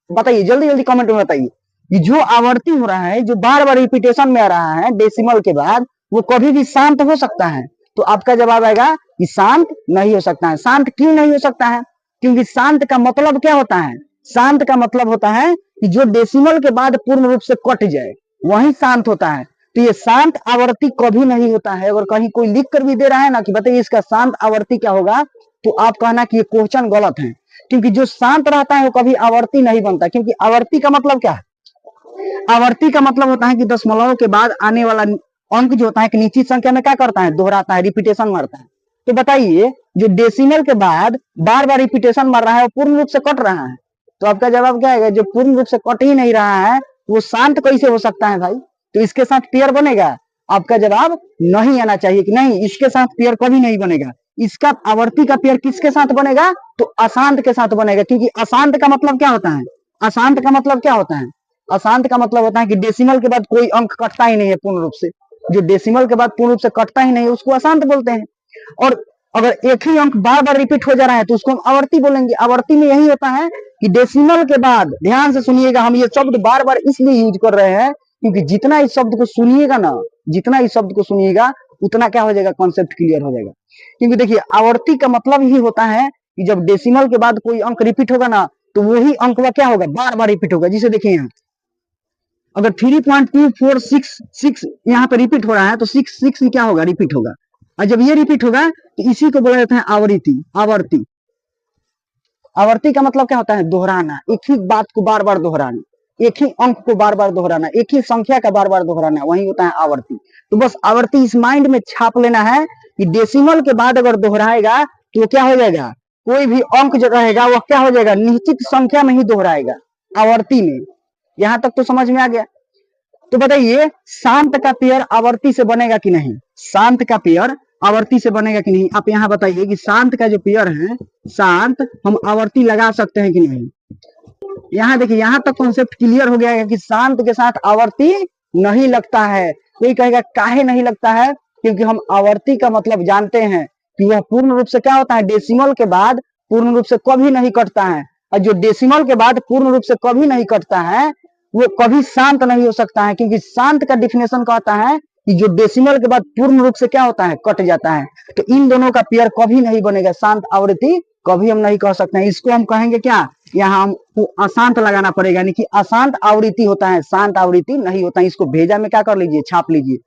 बताइए जल्दी जल्दी कमेंट में बताइए कि जो आवर्ती हो रहा है, जो बार बार रिपीटेशन में आ रहा है डेसिमल के बाद, वो कभी भी शांत हो सकता है? तो आपका जवाब आएगा कि शांत नहीं हो सकता है। शांत क्यों नहीं हो सकता है, क्योंकि शांत का मतलब क्या होता है, शांत का मतलब होता है कि जो डेसिमल के बाद पूर्ण रूप से कट जाए वही शांत होता है। तो ये शांत आवर्ती कभी नहीं होता है। अगर कहीं कोई लिख कर भी दे रहा है ना कि बताइए इसका शांत आवर्ती क्या होगा, तो आप कहना कि ये क्वेश्चन गलत है, क्योंकि जो शांत रहता है वो कभी आवर्ती नहीं बनता। क्योंकि आवर्ती का मतलब क्या है, आवर्ती का मतलब होता है कि दशमलव के बाद आने वाला अंक जो होता है कि निश्चित संख्या में क्या करता है, दोहराता है, रिपीटेशन मारता है। तो बताइए जो डेसिमल के बाद बार बार रिपीटेशन मार रहा है वो पूर्ण रूप से कट रहा है, तो आपका जवाब क्या है, जो पूर्ण रूप से कट ही नहीं रहा है वो शांत कैसे हो सकता है भाई? तो इसके साथ पेयर बनेगा? आपका जवाब नहीं आना चाहिए कि नहीं, इसके साथ पेयर कभी नहीं बनेगा। इसका आवर्ती का पेयर किसके साथ बनेगा, तो अशांत के साथ बनेगा। क्योंकि अशांत का मतलब क्या होता है, अशांत का मतलब क्या होता है, अशांत का मतलब होता है कि डेसिमल के बाद कोई अंक कटता ही नहीं है पूर्ण रूप से। जो डेसिमल के बाद पूर्ण रूप से कटता ही नहीं है उसको अशांत बोलते हैं। और अगर एक ही अंक बार बार रिपीट हो जा रहा है तो उसको हम आवर्ती बोलेंगे। आवर्ती में यही होता है कि डेसिमल के बाद, ध्यान से सुनिएगा, हम ये शब्द बार बार इसलिए यूज कर रहे हैं क्योंकि जितना इस शब्द को सुनिएगा ना, जितना इस शब्द को सुनिएगा उतना क्या हो जाएगा, कॉन्सेप्ट क्लियर हो जाएगा। क्योंकि देखिए आवर्ती का मतलब ही होता है कि जब डेसिमल के बाद कोई अंक रिपीट होगा ना तो वही अंक क्या होगा, बार बार रिपीट होगा। जिसे देखिए यहाँ अगर 3.2466 यहाँ पे रिपीट हो रहा है तो 6 क्या होगा, रिपीट होगा। और जब ये रिपीट होगा तो इसी को बोला जाता है आवर्ती। आवर्ती, आवर्ती का मतलब क्या होता है, दोहराना, एक ही बात को बार बार दोहराना। एक ही अंक को बार बार दोहराना, एक ही संख्या का बार बार दोहराना, वही होता है आवर्ती। तो बस आवर्ती इस माइंड में छाप लेना है कि डेसिमल के बाद अगर दोहराएगा तो क्या हो जाएगा, कोई भी अंक जो रहेगा वह क्या हो जाएगा, निश्चित संख्या में ही दोहराएगा आवर्ती में। यहां तक तो समझ में आ गया। तो बताइए शांत का पेयर आवर्ती से बनेगा कि नहीं, शांत का पेयर आवर्ती से बनेगा कि नहीं, आप यहाँ बताइए कि शांत का जो पेयर है, शांत हम आवर्ती लगा सकते हैं कि नहीं। यहाँ देखिए, यहाँ तक कॉन्सेप्ट क्लियर हो गया है कि शांत के साथ आवर्ती नहीं लगता है। कोई कहेगा काहे नहीं लगता है, क्योंकि हम आवर्ती का मतलब जानते हैं कि वह पूर्ण रूप से क्या होता है, डेसिमल के बाद पूर्ण रूप से कभी नहीं कटता है, और जो डेसिमल के बाद पूर्ण रूप से कभी नहीं कटता है वो कभी शांत नहीं हो सकता है, क्योंकि शांत का डिफिनेशन कहता है कि जो डेसिमल के बाद पूर्ण रूप से क्या होता है, कट जाता है। तो इन दोनों का पेयर कभी नहीं बनेगा, शांत आवर्ती कभी हम नहीं कह सकते हैं। इसको हम कहेंगे क्या, यहाँ हमको अशांत लगाना पड़ेगा, यानी कि अशांत आवृत्ति होता है, शांत आवृत्ति नहीं होता है। इसको भेजा में क्या कर लीजिए, छाप लीजिए।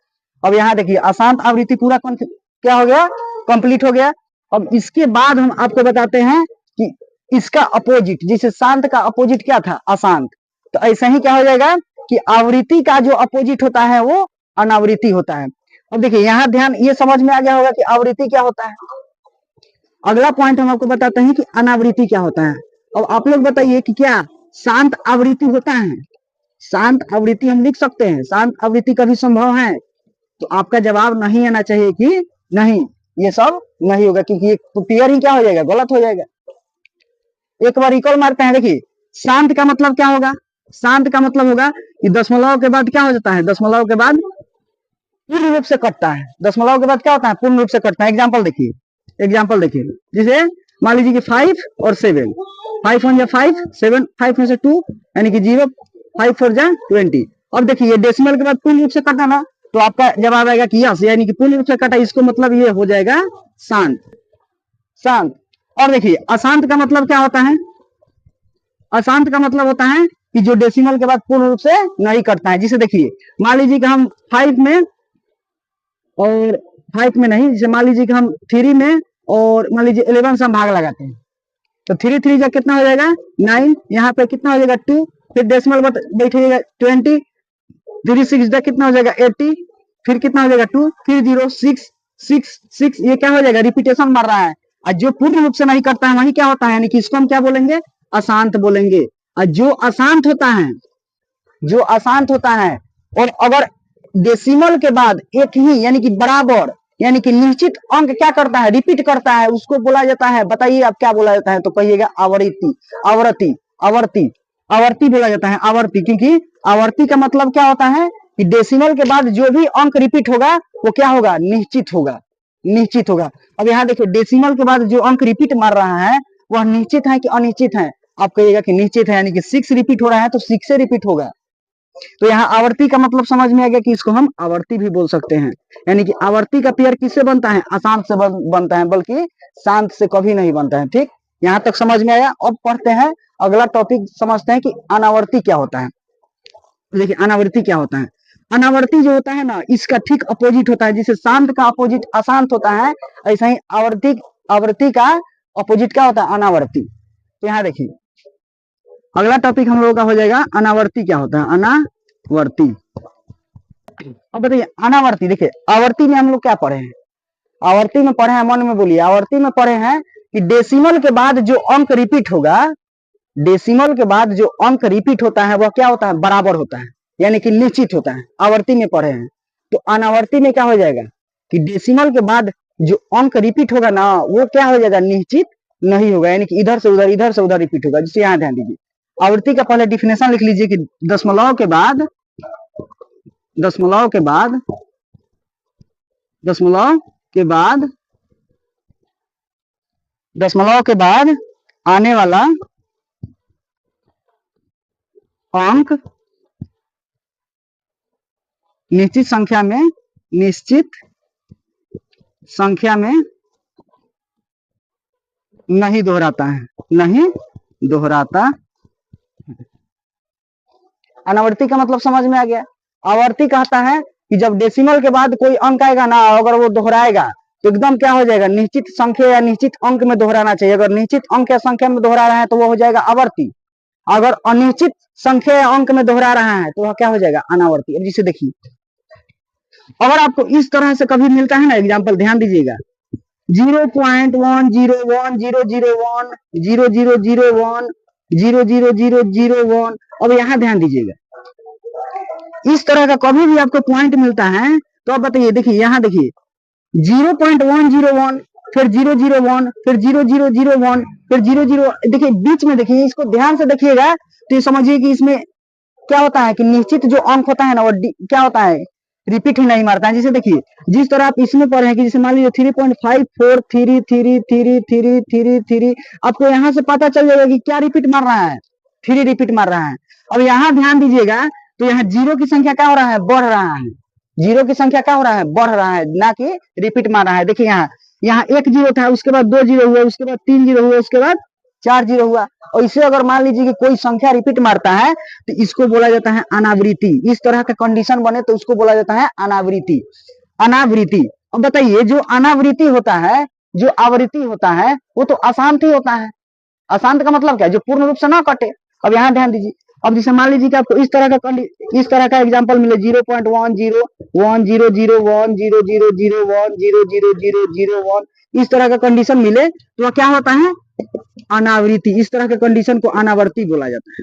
अब यहाँ देखिए अशांत आवृत्ति पूरा क्या हो गया, कंप्लीट हो गया। अब इसके बाद हम आपको बताते हैं कि इसका अपोजिट, जैसे शांत का अपोजिट क्या था, अशांत, तो ऐसा ही क्या हो जाएगा कि आवृत्ति का जो अपोजिट होता है वो अनावृत्ति होता है। अब देखिए यहाँ ध्यान, ये समझ में आ गया होगा कि आवृत्ति क्या होता है। अगला पॉइंट हम आपको बताते हैं कि अनावृत्ति क्या होता है। अब आप लोग बताइए कि क्या शांत आवृत्ति होता है, शांत आवृत्ति हम लिख सकते हैं, शांत आवृत्ति कभी संभव है। तो आपका जवाब नहीं आना चाहिए कि नहीं, ये सब नहीं होगा, क्योंकि ये पेयर ही क्या हो जाएगा, गलत हो जाएगा। एक बार इक्वल मारते हैं। देखिए शांत का मतलब क्या होगा, शांत का मतलब होगा कि दशमलव के बाद क्या हो जाता है, दशमलव के बाद पूर्ण रूप से कटता है, दशमलव के बाद क्या होता है, पूर्ण रूप से कटता है। एग्जाम्पल देखिए, एग्जाम्पल देखिए, जैसे मान लीजिए कि 5 और 7, 5 1 5, 7 5 में से 2 यानी कि 0, 5 4 20। अब देखिए डेसिमल के बाद पूर्ण रूप से कटा ना, तो आपका जवाब आएगा कि यस, यानी कि पूर्ण रूप से कटा, इसको मतलब ये हो जाएगा शांत, शांत। और देखिए अशांत का मतलब क्या होता है, अशांत का मतलब होता है कि जो डेसिमल के बाद पूर्ण रूप से नहीं कटता है। जिसे देखिए मान लीजिए कि हम 5 में और 5 में नहीं, जैसे मान लीजिए कि हम 3 में और मान लीजिए 11 से हम भाग लगाते हैं, तो 3 3 जा कितना हो जाएगा 9, यहाँ पे कितना हो जाएगा 2, फिर डेसिमल बैठेगा 20, 3 6 जा कितना हो जाएगा 80, फिर कितना हो जाएगा 2, फिर 0 6 6 6, ये क्या हो जाएगा, रिपीटेशन मार रहा है। और जो पूर्ण रूप से नहीं करता है वही क्या होता है, यानी कि इसको हम क्या बोलेंगे, अशांत बोलेंगे। और जो अशांत होता है, जो अशांत होता है, और अगर डेसिमल के बाद एक ही यानी कि बराबर यानी कि निश्चित अंक क्या करता है, रिपीट करता है, उसको बोला जाता है, बताइए आप क्या बोला जाता है, तो कहिएगा आवर्ती, आवर्ती, आवर्ती, आवर्ती बोला जाता है, आवर्ती। क्योंकि आवर्ती का मतलब क्या होता है कि डेसिमल के बाद जो भी अंक रिपीट होगा वो क्या होगा, निश्चित होगा, निश्चित होगा। अब यहाँ देखिए डेसिमल के बाद जो अंक रिपीट मार रहा है वह निश्चित है कि अनिश्चित है, आप कहिएगा कि निश्चित है, यानी कि 6 रिपीट हो रहा है तो 6 से रिपीट होगा। तो यहाँ आवर्ती का मतलब समझ में आ गया कि इसको हम आवर्ती भी बोल सकते हैं, यानी कि आवर्ती का पेयर किससे बनता है, अशांत से बनता है, बल्कि शांत से कभी नहीं बनता है। ठीक, यहाँ तक समझ में आया। अब पढ़ते हैं अगला टॉपिक, समझते हैं कि अनावर्ती क्या होता है। देखिए अनावर्ती क्या होता है, अनावर्ती जो होता है ना, इसका ठीक अपोजिट होता है। जैसे शांत का अपोजिट अशांत होता है, ऐसा ही आवर्ती का अपोजिट क्या होता है, अनावर्ती। तो यहाँ देखिए अगला टॉपिक हम लोगों का हो जाएगा अनावर्ती क्या होता है, अनावर्ती। अब बताइए अनावर्ती, देखिए आवर्ती में हम लोग क्या पढ़े हैं, आवर्ती में पढ़े हैं, मन में बोलिए, आवर्ती में पढ़े हैं कि डेसिमल के बाद जो अंक रिपीट होगा, डेसिमल के बाद जो अंक रिपीट होता है वह क्या होता है, बराबर होता है, यानी कि निश्चित होता है। आवर्ती में पढ़े हैं। तो अनावर्ती में क्या हो जाएगा कि डेसिमल के बाद जो अंक रिपीट होगा ना वो क्या हो जाएगा, निश्चित नहीं होगा, यानी कि इधर से उधर, इधर से उधर रिपीट होगा। जिससे यहाँ ध्यान दीजिए, आवृत्ति का पहले डिफिनेशन लिख लीजिए कि दशमलव के बाद, दशमलव के बाद, दशमलव के बाद, दशमलव के बाद आने वाला अंक निश्चित संख्या में, निश्चित संख्या में नहीं दोहराता है, नहीं दोहराता। अनावर्ती का मतलब समझ में आ गया। आवर्ती कहता है कि जब डेसिमल के बाद कोई अंक आएगा ना, अगर वो दोहराएगा तो एकदम क्या हो जाएगा, निश्चित संख्या या निश्चित अंक में दोहराना चाहिए। अगर निश्चित अंक या संख्या में दोहरा रहा है तो वो हो जाएगा आवर्ती। अगर अनिश्चित संख्या या अंक में दोहरा रहा है तो वह क्या हो जाएगा, अनावर्ती। अब जिसे देखिए, अगर आपको इस तरह से कभी मिलता है ना एग्जाम्पल, ध्यान दीजिएगा, 0.101001 00001 अब यहाँ ध्यान दीजिएगा, इस तरह का कभी भी आपको पॉइंट मिलता है तो अब बताइए, देखिए यहाँ देखिए 0.101 फिर 001 फिर 0001 फिर 00, देखिए बीच में देखिए, इसको ध्यान से देखिएगा तो ये समझिए कि इसमें क्या होता है कि निश्चित जो अंक होता है ना वो क्या होता है, रिपीट ही नहीं मारता है। जैसे देखिए जिस तरह आप इसमें पढ़े हैं कि जैसे मान लीजिए 3.54333333, आपको यहाँ से पता चल जाएगा कि क्या रिपीट मार रहा है, 3 रिपीट मार रहा है। अब यहाँ ध्यान दीजिएगा तो यहाँ जीरो की संख्या क्या हो रहा है, बढ़ रहा है, जीरो की संख्या क्या हो रहा है, बढ़ रहा है, ना कि रिपीट मार रहा है। देखिए यहाँ 1 जीरो था, उसके बाद 2 जीरो हुआ, उसके बाद 3 जीरो हुआ, उसके बाद 4 जीरो हुआ। और इसे अगर मान लीजिए कि कोई संख्या रिपीट मारता है तो इसको बोला जाता है अनावृत्ति। इस तरह का कंडीशन बने तो उसको बोला जाता है अनावृत्ति, अनावृत्ति। अब बताइए जो अनावृत्ति होता है, जो आवृत्ति होता है वो तो अशांत ही होता है। अशांत का मतलब क्या है, जो पूर्ण रूप से ना कटे। अब यहाँ ध्यान दीजिए, अब जैसे मान लीजिए कि आपको इस तरह का एग्जांपल मिले 0.1010100001000001 इस तरह का कंडीशन मिले तो वह क्या होता है, अनावृत्ति। इस तरह के कंडीशन को अनावर्ती बोला जाता है।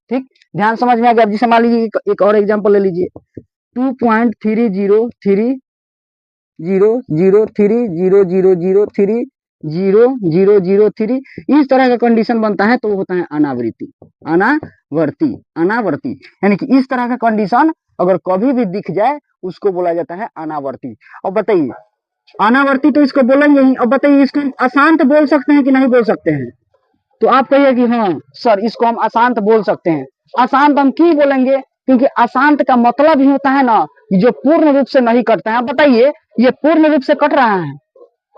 ठीक, ध्यान समझ में आ गया। अब जैसे मान लीजिए एक और एग्जांपल ले लीजिए 2.3030030003 इस तरह का कंडीशन बनता है तो वो होता है अनावृत्ति, अनावर्ती, अनावर्ती। यानी कि इस तरह का कंडीशन अगर कभी भी दिख जाए उसको बोला जाता है अनावर्ती। अब बताइए अनावर्ती तो इसको बोलेंगे ही। अब बताइए इसको हम अशांत बोल सकते हैं कि नहीं बोल सकते हैं, तो आप कहिए कि हाँ सर इसको हम अशांत बोल सकते हैं। अशांत हम क्यों बोलेंगे, क्योंकि अशांत का मतलब ही होता है ना जो पूर्ण रूप से नहीं कटता है। अब बताइए ये पूर्ण रूप से कट रहा है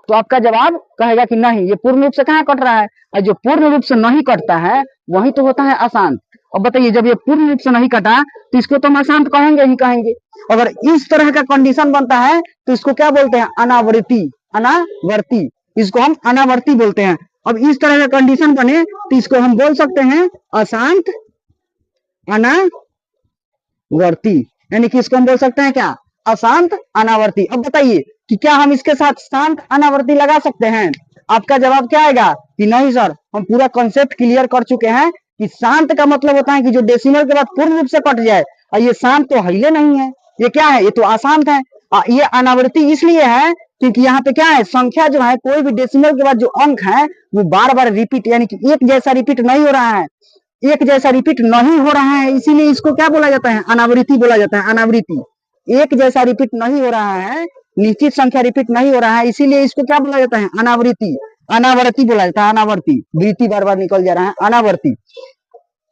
तो आपका जवाब कहेगा कि नहीं, ये पूर्ण रूप से कहाँ कट रहा है, और जो पूर्ण रूप से नहीं कटता है वही तो होता है अशांत। अब बताइए जब ये पूर्ण रूप से नहीं कटा तो इसको तो हम अशांत कहेंगे ही कहेंगे। अगर इस तरह का कंडीशन बनता है तो इसको क्या बोलते हैं, अनावृत्ति, अनावर्ती। इसको हम अनावर्ती बोलते हैं। अब इस तरह का कंडीशन बने तो इसको हम बोल सकते हैं अशांत अनावर्ती, यानी कि इसको हम बोल सकते हैं क्या, अशांत अनावर्ती। अब बताइए कि क्या हम इसके साथ शांत अनावर्ती लगा सकते हैं, आपका जवाब क्या आएगा कि नहीं सर, हम पूरा कॉन्सेप्ट क्लियर कर चुके हैं कि शांत का मतलब होता है कि जो डेसिमल के बाद पूर्ण रूप से कट जाए, और ये शांत तो हिले नहीं है, ये क्या है, ये तो अशांत है। ये अनावृत्ति इसलिए है क्योंकि यहाँ पे क्या है, संख्या जो है कोई भी डेसिमल के बाद जो अंक है वो बार बार रिपीट, यानी कि एक जैसा रिपीट नहीं हो रहा है, एक जैसा रिपीट नहीं हो रहा है, इसीलिए इसको क्या बोला जाता है, अनावृत्ति बोला जाता है। अनावृत्ति, एक जैसा रिपीट नहीं हो रहा है, निश्चित संख्या रिपीट नहीं हो रहा है, इसीलिए इसको क्या बोला जाता है, अनावृत्ति, अनावर्ती बोला जाता है। अनावर्ती, वृत्ति बार बार निकल जा रहा है, अनावर्ती।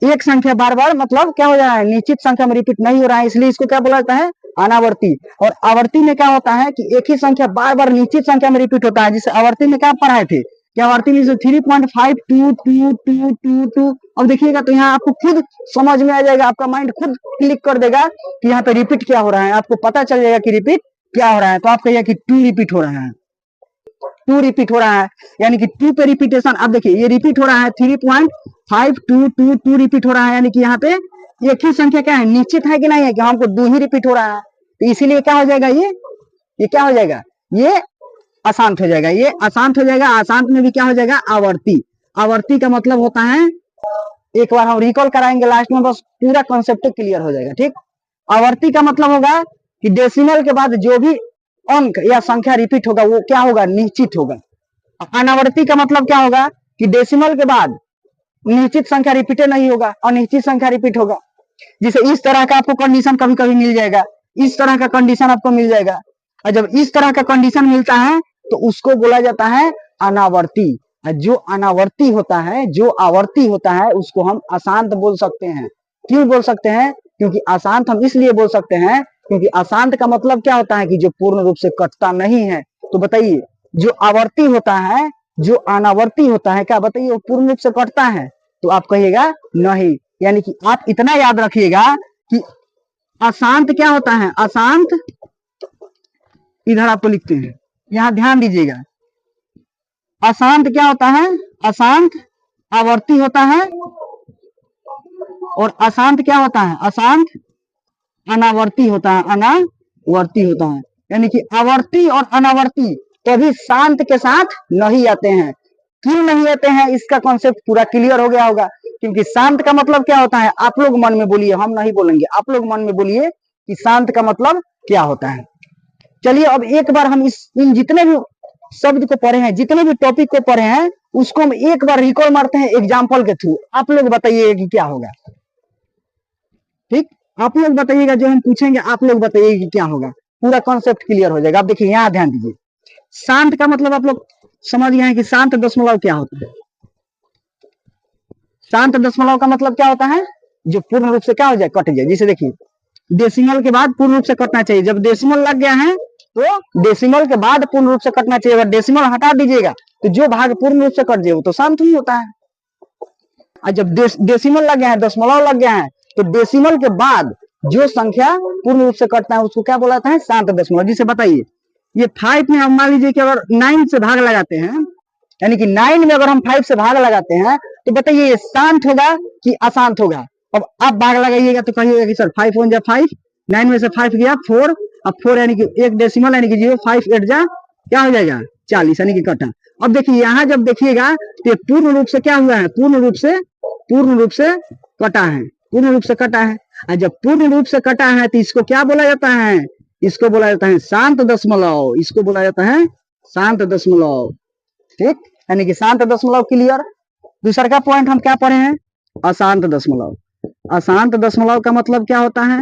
एक संख्या बार बार मतलब क्या हो जा रहा है, निश्चित संख्या में रिपीट नहीं हो रहा है, इसलिए इसको क्या बोला जाता है, अनावर्ती। और आवर्ती में क्या होता है कि एक ही संख्या बार बार निश्चित संख्या में रिपीट होता है, जिसे आवर्ती में क्या पढ़ाए थे कि आवर्ती में 3.522222। अब देखिएगा तो यहाँ आपको खुद समझ में आ जाएगा, आपका माइंड खुद क्लिक कर देगा कि यहाँ पे रिपीट क्या हो रहा है, आपको पता चल जाएगा कि रिपीट क्या हो रहा है। तो आप कहिए कि 2 रिपीट हो रहा है, 2 रिपीट हो रहा है, यानी कि 2 पे रिपीटेशन। अब देखिए ये रिपीट हो रहा है 3.5222 रिपीट हो रहा है, यानी कि यहाँ पे एक ही संख्या क्या है, निश्चित है कि नहीं है कि हमको 2 ही रिपीट हो रहा है, तो इसीलिए क्या हो जाएगा, ये क्या हो जाएगा, ये अशांत हो जाएगा, ये अशांत हो जाएगा। अशांत में भी क्या हो जाएगा, आवर्ती। आवर्ती का मतलब होता है, एक बार हम रिकॉल कराएंगे लास्ट में, बस पूरा कॉन्सेप्ट क्लियर हो जाएगा। ठीक, आवर्ती का मतलब होगा कि डेसिमल के बाद जो भी अंक या संख्या रिपीट होगा वो क्या होगा, निश्चित होगा। अनावर्ती का मतलब क्या होगा कि डेसिमल के बाद निश्चित संख्या रिपीट नहीं होगा, अनिश्चित संख्या रिपीट होगा। जिसे इस तरह का आपको कंडीशन कभी कभी मिल जाएगा, इस तरह का कंडीशन आपको मिल जाएगा, और जब इस तरह का कंडीशन मिलता है तो उसको बोला जाता है अनावर्ती। जो अनावर्ती होता है, जो आवर्ती होता है, उसको हम अशांत बोल सकते हैं। क्यों बोल सकते हैं, क्योंकि अशांत हम इसलिए बोल सकते हैं क्योंकि अशांत का मतलब क्या होता है कि जो पूर्ण रूप से कटता नहीं है। तो बताइए जो आवर्ती होता है, जो अनावर्ती होता है, क्या बताइए वो पूर्ण रूप से कटता है, तो आप कहिएगा नहीं। यानी कि आप इतना याद रखिएगा कि अशांत क्या होता है, अशांत, इधर आपको लिखते हैं, यहां ध्यान दीजिएगा, अशांत क्या होता है, अशांत आवर्ती होता है, और अशांत क्या होता है? अशांत अनावर्ती होता है, अनावर्ती होता है। यानी कि आवर्ती और अनावर्ती कभी शांत के साथ नहीं आते हैं। क्यों नहीं आते हैं, इसका कॉन्सेप्ट पूरा क्लियर हो गया होगा। क्योंकि शांत का मतलब क्या होता है, आप लोग मन में बोलिए, हम नहीं बोलेंगे, आप लोग मन में बोलिए कि शांत का मतलब क्या होता है। चलिए अब एक बार हम इन जितने भी शब्द को पढ़े हैं, जितने भी टॉपिक को पढ़े हैं, उसको हम एक बार रिकॉल मारते हैं एग्जाम्पल के थ्रू। आप लोग बताइएगा कि क्या होगा। ठीक, आप लोग बताइएगा, जो हम पूछेंगे आप लोग बताइएगा कि क्या होगा। पूरा कॉन्सेप्ट क्लियर हो जाएगा। आप देखिए यहाँ ध्यान दीजिए, शांत का मतलब आप लोग समझ गए हैं कि शांत दशमलव क्या होता है। शांत दशमलव का मतलब क्या होता है, जो पूर्ण रूप से क्या हो जाए, कट जाए। जैसे देखिए डेसिमल के बाद पूर्ण रूप से कटना चाहिए। जब डेसिमल लग गया है तो डेसिमल के बाद पूर्ण रूप से कटना चाहिए। अगर डेसिमल हटा दीजिएगा तो जो भाग पूर्ण रूप से कट जाए वो तो शांत ही होता है। और जब डेसिमल लग गया है, दशमलव लग गया है, तो डेसिमल के बाद जो संख्या पूर्ण रूप से कटता है उसको क्या बोला जाता है, शांत दशमलव। जिसे बताइए ये 5 में हम मान लीजिए कि अगर 9 से भाग लगाते हैं, यानी कि 9 में अगर हम 5 से भाग लगाते हैं तो बताइए ये शांत होगा कि अशांत होगा। अब आप भाग लगाइएगा तो कहिएगा कि सर 5 1 जा 5, 9 में से 5 गया 4, अब 4 यानी कि एक डेसिमल यानी कि 0, 5 8 जा क्या हो जाएगा 40 यानी कि कटा। अब देखिए यहाँ जब देखिएगा तो पूर्ण रूप से क्या हुआ है, पूर्ण रूप से कटा है, पूर्ण रूप से कटा है। और जब पूर्ण रूप से कटा है तो इसको क्या बोला जाता है, इसको बोला जाता है शांत दशमलव, इसको बोला जाता है शांत दशमलव। ठीक, यानी कि शांत दशमलव क्लियर। दूसरा का पॉइंट हम क्या पढ़े हैं, अशांत दशमलव। अशांत दशमलव का मतलब क्या होता है,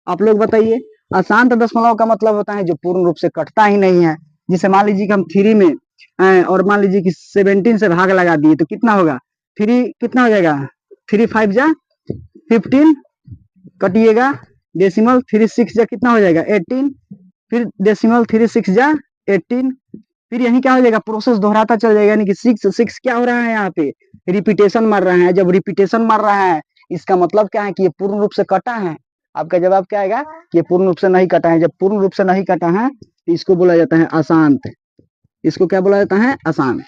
आप लोग बताइए। अशांत दशमलव का मतलब होता है जो पूर्ण रूप से कटता ही नहीं है। जिसे मान लीजिए कि हम 3 में और मान लीजिए कि 17 से भाग लगा दिए तो कितना होगा, 3 कितना हो जाएगा, 3 5 जा 15, कटिएगा डेसिमल 3 6 जा कितना हो जाएगा 18, फिर डेसिमल 3 6 जा 18, फिर यही क्या हो जाएगा, प्रोसेस दोहराता चल जाएगा। यानी कि 6 6 क्या हो रहा है, यहाँ पे रिपीटेशन मार रहा है। जब रिपीटेशन मार रहा है इसका मतलब क्या है कि ये पूर्ण रूप से कटा है। आपका जवाब क्या आएगा कि ये पूर्ण रूप से नहीं कटा है। जब पूर्ण रूप से नहीं कटा है तो इसको बोला जाता है अशांत। इसको क्या बोला जाता है, अशांत।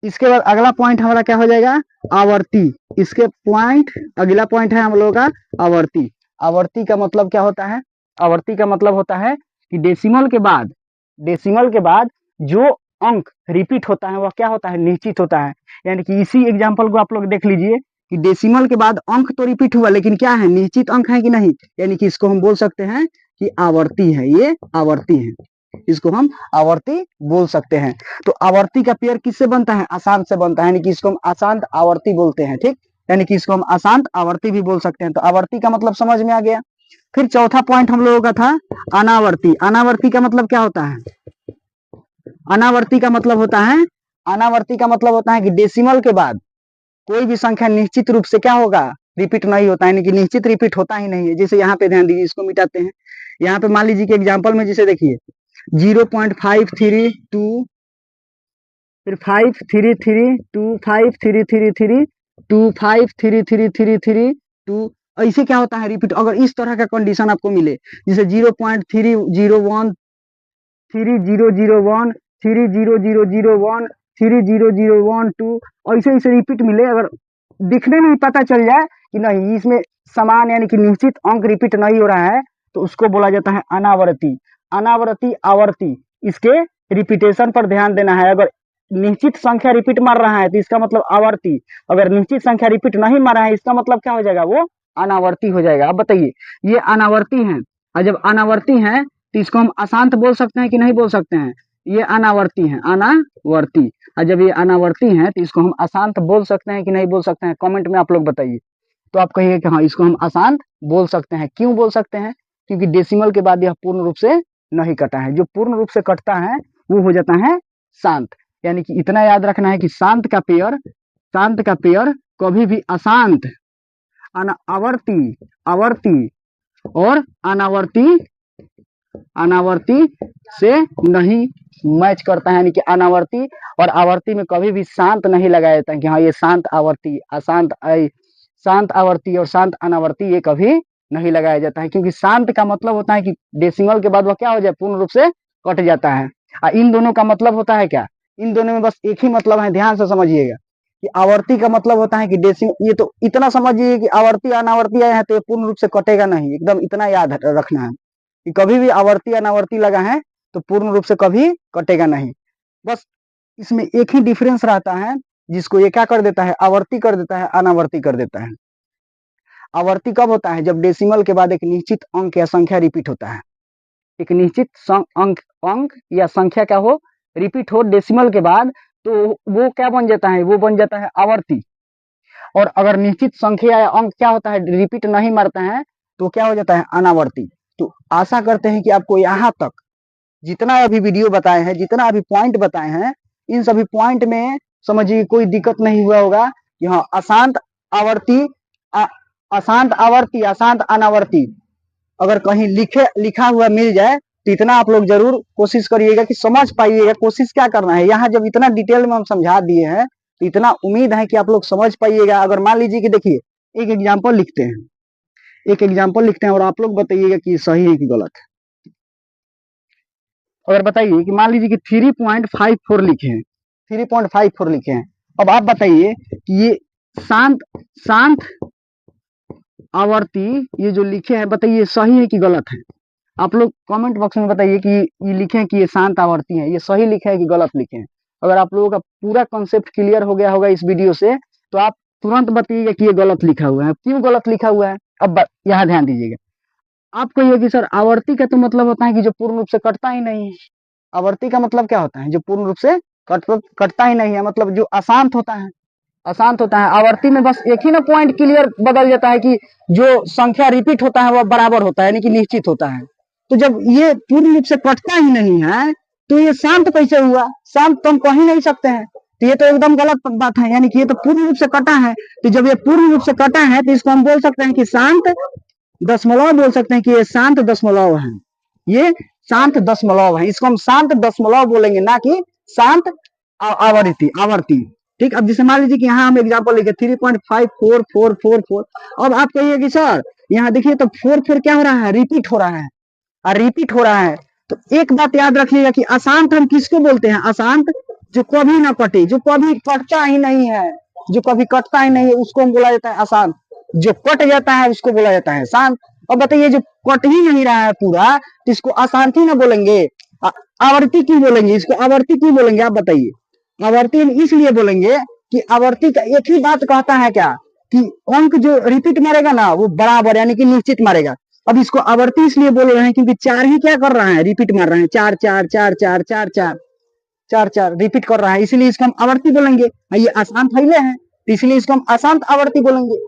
इसके बाद अगला पॉइंट हमारा क्या हो जाएगा, आवर्ती। इसके पॉइंट अगला पॉइंट है हम लोगों का आवर्ती। आवर्ती का मतलब क्या होता है, आवर्ती का मतलब होता है कि डेसिमल के बाद जो अंक रिपीट होता है वह क्या होता है, निश्चित होता है। यानी कि इसी एग्जांपल को आप लोग देख लीजिए कि डेसिमल के बाद अंक तो रिपीट हुआ लेकिन क्या है, निश्चित अंक है कि नहीं। यानी कि इसको हम बोल सकते हैं कि आवर्ती है, ये आवर्ती है, इसको हम आवर्ती बोल सकते हैं। तो आवर्ती का पेयर किससे बनता है, अशांत से बनता है। यानी कि इसको हम अशांत आवर्ती बोलते हैं। ठीक, यानी कि इसको हम अशांत आवर्ती भी बोल सकते हैं। तो आवर्ती का मतलब समझ में आ गया। फिर चौथा पॉइंट हम लोगों का था अनावर्ती। अनावर्ती का मतलब क्या होता है, अनावर्ती का मतलब होता है, अनावर्ती का मतलब होता है कि डेसिमल के बाद कोई भी संख्या निश्चित रूप से क्या होगा, रिपीट नहीं होता है। यानी कि निश्चित रिपीट होता ही नहीं है। जैसे यहाँ पे ध्यान दीजिए, इसको मिटाते हैं। यहाँ पे मान लीजिए कि एग्जाम्पल में जैसे देखिए 0.532, फिर 533 533 533 ऐसे क्या होता है रिपीट। अगर इस तरह का कंडीशन आपको मिले जैसे 0.301 3001 30001 30012 ऐसे ऐसे रिपीट मिले, अगर दिखने में ही पता चल जाए कि नहीं इसमें समान यानी कि निश्चित अंक रिपीट नहीं हो रहा है तो उसको बोला जाता है अनावर्ती। अनावर्ती आवर्ती, इसके रिपीटेशन पर ध्यान देना है। अगर निश्चित संख्या रिपीट मार रहा है तो इसका मतलब आवर्ती, अगर निश्चित संख्या रिपीट नहीं मार रहा है इसका मतलब क्या हो जाएगा, वो अनावर्ती हो जाएगा। अब बताइए ये अनावर्ती है, और जब अनावर्ती है तो इसको हम अशांत बोल सकते हैं कि नहीं बोल सकते हैं, ये अनावर्ती है, अनावर्ती। और जब ये अनावर्ती है तो इसको हम अशांत बोल सकते हैं कि नहीं बोल सकते हैं, कमेंट में आप लोग बताइए। तो आप कहिए कि हाँ इसको हम अशांत बोल सकते हैं। क्यों बोल सकते हैं, क्योंकि डेसिमल के बाद यह पूर्ण रूप से नहीं कटा है। जो पूर्ण रूप से कटता है वो हो जाता है शांत। यानी कि इतना याद रखना है कि शांत का पेयर कभी भी अशांत, आवर्ती आवर्ती और अनावर्ती से नहीं मैच करता है। यानी कि अनावर्ती और आवर्ती में कभी भी शांत नहीं लगाया जाता है कि हाँ ये शांत आवर्ती, शांत आवर्ती और शांत अनावर्ती ये कभी नहीं लगाया जाता है। क्योंकि शांत का मतलब होता है कि डेसिमल के बाद वह क्या हो जाए, पूर्ण रूप से कट जाता है। और इन दोनों का मतलब होता है क्या, इन दोनों में बस एक ही मतलब है, ध्यान से समझिएगा। कि आवर्ती का मतलब होता है कि डेसिमल, ये तो इतना समझिए कि आवर्ती अनावर्ती आया है तो ये पूर्ण रूप से कटेगा नहीं, एकदम इतना याद रखना है कि कभी भी आवर्ती अनावर्ती लगा है तो पूर्ण रूप से कभी कटेगा नहीं। बस इसमें एक ही डिफरेंस रहता है, जिसको ये क्या कर देता है, आवर्ती कर देता है, अनावर्ती कर देता है। आवर्ती कब होता है, जब डेसिमल के बाद एक निश्चित अंक या संख्या रिपीट होता है, एक निश्चित अंक या संख्या क्या हो, रिपीट हो डेसिमल के बाद, तो वो क्या बन जाता है, वो बन जाता है आवर्ती। और अगर निश्चित संख्या या अंक क्या होता है, रिपीट नहीं मारता है, तो क्या हो जाता है, अनावर्ती। तो आशा करते हैं कि आपको यहाँ तक जितना अभी वीडियो बताए हैं, जितना अभी पॉइंट बताए हैं, इन सभी पॉइंट में समझिए कोई दिक्कत नहीं हुआ होगा कि हाँ अशांत आवर्ती, अशांत आवर्ती, अशांत अनावर्ती अगर कहीं लिखा हुआ मिल जाए तो इतना आप लोग जरूर कोशिश करिएगा कि समझ पाइएगा। कोशिश क्या करना है, यहाँ जब इतना डिटेल में हम समझा दिए हैं तो इतना उम्मीद है कि आप लोग समझ पाइएगा। अगर मान लीजिए कि देखिए एक एग्जाम्पल लिखते हैं, एक एग्जाम्पल लिखते हैं और आप लोग बताइएगा कि सही है कि गलत है। अगर बताइए कि मान लीजिए कि 3.54 लिखे हैं, 3.54 लिखे हैं, अब आप बताइए कि ये शांत शांत आवर्ती ये जो लिखे हैं, बताइए सही है कि गलत है। आप लोग कमेंट बॉक्स में बताइए कि ये लिखे हैं कि ये शांत आवर्ती है, ये सही लिखे हैं कि गलत लिखे हैं। अगर आप लोगों का पूरा कॉन्सेप्ट क्लियर हो गया होगा इस वीडियो से, तो आप तुरंत बताइएगा कि ये गलत लिखा हुआ है। क्यों गलत लिखा हुआ है, अब यहाँ ध्यान दीजिएगा। आप कहिए कि सर आवर्ती का तो मतलब होता है कि जो पूर्ण रूप से कटता ही नहीं है। आवर्ती का मतलब क्या होता है, जो पूर्ण रूप से कटता ही नहीं है, मतलब जो अशांत होता है, अशांत होता है। आवर्ती में बस एक ही ना पॉइंट क्लियर बदल जाता है कि जो संख्या रिपीट होता है वह बराबर होता है, यानी कि निश्चित होता है। तो जब ये पूर्ण रूप से कटता ही नहीं है तो ये शांत कैसे हुआ, शांत तो हम कह ही नहीं सकते हैं, तो ये तो एकदम गलत बात है, यानी कि ये तो पूर्ण रूप से कटा है। तो जब ये पूर्ण रूप से कटा है तो इसको हम बोल सकते हैं कि शांत दशमलव, बोल सकते हैं कि ये शांत दशमलव है, ये शांत दशमलव है। इसको हम शांत दशमलव बोलेंगे, ना कि शांत आवर्ती आवर्ती। ठीक, अब जैसे मान लीजिए कि यहाँ हम एग्जाम्पल लिखे 3.544444। अब आप कहिए कि सर यहाँ देखिए तो 4 क्या हो रहा है, रिपीट हो रहा है, और रिपीट हो रहा है। तो एक बात याद रखिएगा कि अशांत हम किसको बोलते हैं, अशांत जो कभी ना कटे, जो कभी कटता ही नहीं है, जो कभी कटता ही नहीं है उसको हम बोला जाता है अशांत। जो कट जाता है उसको बोला जाता है शांत। अब बताइए जो कट ही नहीं रहा है पूरा, तो इसको अशांति ना बोलेंगे, आवर्ती क्यों बोलेंगे, इसको आवर्ती क्यों बोलेंगे, आप बताइए। आवर्ती इसलिए बोलेंगे कि आवर्ती का एक ही बात कहता है क्या, कि अंक जो रिपीट मारेगा ना वो बराबर यानी कि निश्चित मारेगा। अब इसको आवर्ती इसलिए बोल रहे हैं क्योंकि चार ही क्या कर रहा है, रिपीट मार रहे हैं, चार चार चार चार चार चार चार चार रिपीट कर रहा है, इसलिए इसको हम आवर्ती बोलेंगे। ये अशांत फैले हैं तो इसलिए इसको हम अशांत आवर्ती बोलेंगे।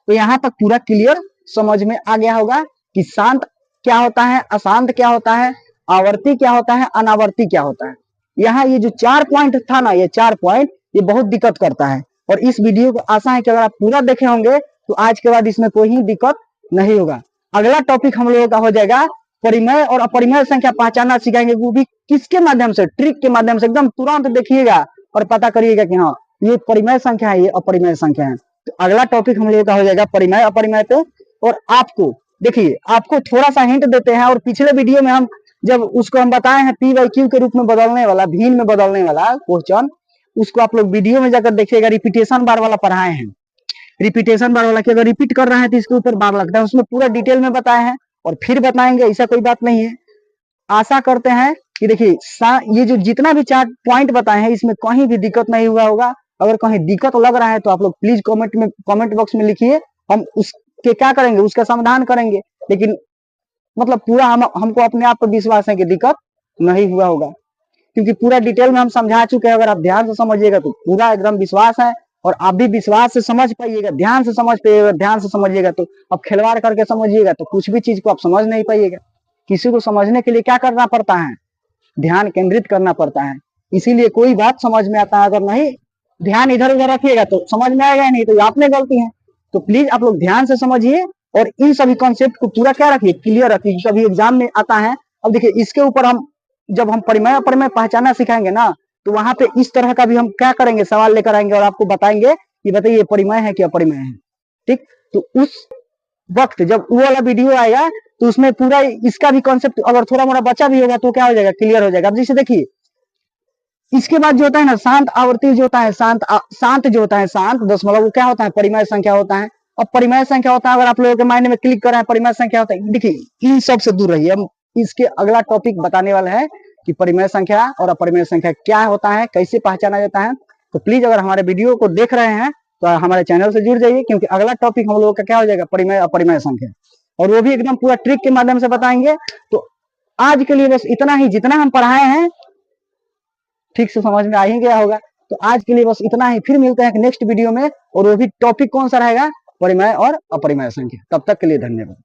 तो यहाँ तक पूरा क्लियर समझ में आ गया होगा कि शांत क्या होता है, अशांत क्या होता है, आवर्ती क्या होता है, अनावर्ती क्या होता है। यहाँ ये जो 4 पॉइंट था ना, ये 4 पॉइंट ये बहुत दिक्कत करता है। और इस वीडियो को आशा है कि अगर आप पूरा देखे होंगे तो आज के बाद इसमें कोई ही दिक्कत नहीं होगा। अगला टॉपिक हम लोगों का हो जाएगा परिमेय और अपरिमेय संख्या पहचानना सिखाएंगे, वो भी किसके माध्यम से, ट्रिक के माध्यम से। एकदम तुरंत देखिएगा और पता करिएगा कि हाँ ये परिमेय संख्या है, ये अपरिमेय संख्या है। तो अगला टॉपिक हम लोगों का हो जाएगा परिमेय अपरिमेय पे। और आपको देखिए, आपको थोड़ा सा हिंट देते हैं, और पिछले वीडियो में हम जब उसको हम बताए हैं पी वाई क्यू के रूप में बदलने वाला, भिन्न में बदलने वाला क्वेश्चन, उसको आप लोग वीडियो में जाकर देखिएगा। रिपीटेशन बार वाला पढ़ाए हैं, रिपीटेशन बार वाला कि अगर रिपीट कर रहे हैं तो इसके ऊपर बार लगता है, उसमें पूरा डिटेल में बताए हैं और फिर बताएंगे, ऐसा कोई बात नहीं है। आशा करते हैं कि देखिए ये जो जितना भी 4 पॉइंट बताए हैं इसमें कहीं भी दिक्कत नहीं हुआ होगा। अगर कहीं दिक्कत लग रहा है तो आप लोग प्लीज कमेंट बॉक्स में लिखिए, हम उसके क्या करेंगे, उसका समाधान करेंगे। लेकिन मतलब पूरा हमको अपने आप पर विश्वास है कि दिक्कत नहीं हुआ होगा, क्योंकि पूरा डिटेल में हम समझा चुके हैं। अगर आप ध्यान से समझिएगा तो पूरा एकदम विश्वास है, और आप भी विश्वास से समझ पाइएगा, ध्यान से समझ पाइएगा, ध्यान से समझिएगा तो अब खिलवाड़ करके समझिएगा तो कुछ भी चीज को आप समझ नहीं पाइएगा। किसी को समझने के लिए क्या करना पड़ता है, ध्यान केंद्रित करना पड़ता है। इसीलिए कोई बात समझ में आता है, अगर नहीं ध्यान इधर उधर रखिएगा तो समझ में आएगा नहीं, तो आपने गलती है। तो प्लीज आप लोग ध्यान से समझिए और इन सभी कॉन्सेप्ट को पूरा क्या रखिए, क्लियर रखिए, कभी एग्जाम में आता है। अब देखिए इसके ऊपर हम जब हम परिमेय अपरिमेय पहचानना सिखाएंगे ना, तो वहां पे इस तरह का भी हम क्या करेंगे, सवाल लेकर आएंगे और आपको बताएंगे कि बताइए परिमेय है कि अपरिमेय है। ठीक, तो उस वक्त जब वो वाला वीडियो आएगा तो उसमें पूरा इसका भी कॉन्सेप्ट अगर थोड़ा मोड़ा बचा भी होगा तो क्या हो जाएगा, क्लियर हो जाएगा। अब जैसे देखिए इसके बाद जो होता है ना शांत आवर्ती जो होता है शांत जो होता है शांत दशमलव वो क्या होता है परिमेय संख्या होता है। और परिमेय संख्या होता है अगर आप लोगों के माइंड में क्लिक कर रहे हैं परिमेय संख्या होता है, देखिए इन सब से दूर रहिए। हम इसके अगला टॉपिक बताने वाला है कि परिमेय संख्या और अपरिमेय संख्या क्या होता है, कैसे पहचाना जाता है। तो प्लीज अगर हमारे वीडियो को देख रहे हैं तो हमारे चैनल से जुड़ जाइए, क्योंकि अगला टॉपिक हम लोगों का क्या हो जाएगा परिमेय अपरिमेय संख्या, और वो भी एकदम पूरा ट्रिक के माध्यम से बताएंगे। तो आज के लिए बस इतना ही, जितना हम पढ़ाए हैं ठीक से समझ में आ ही गया होगा। तो आज के लिए बस इतना ही, फिर मिलते हैं नेक्स्ट वीडियो में, और वो भी टॉपिक कौन सा रहेगा परिमेय और अपरिमेय संख्या। तब तक के लिए धन्यवाद।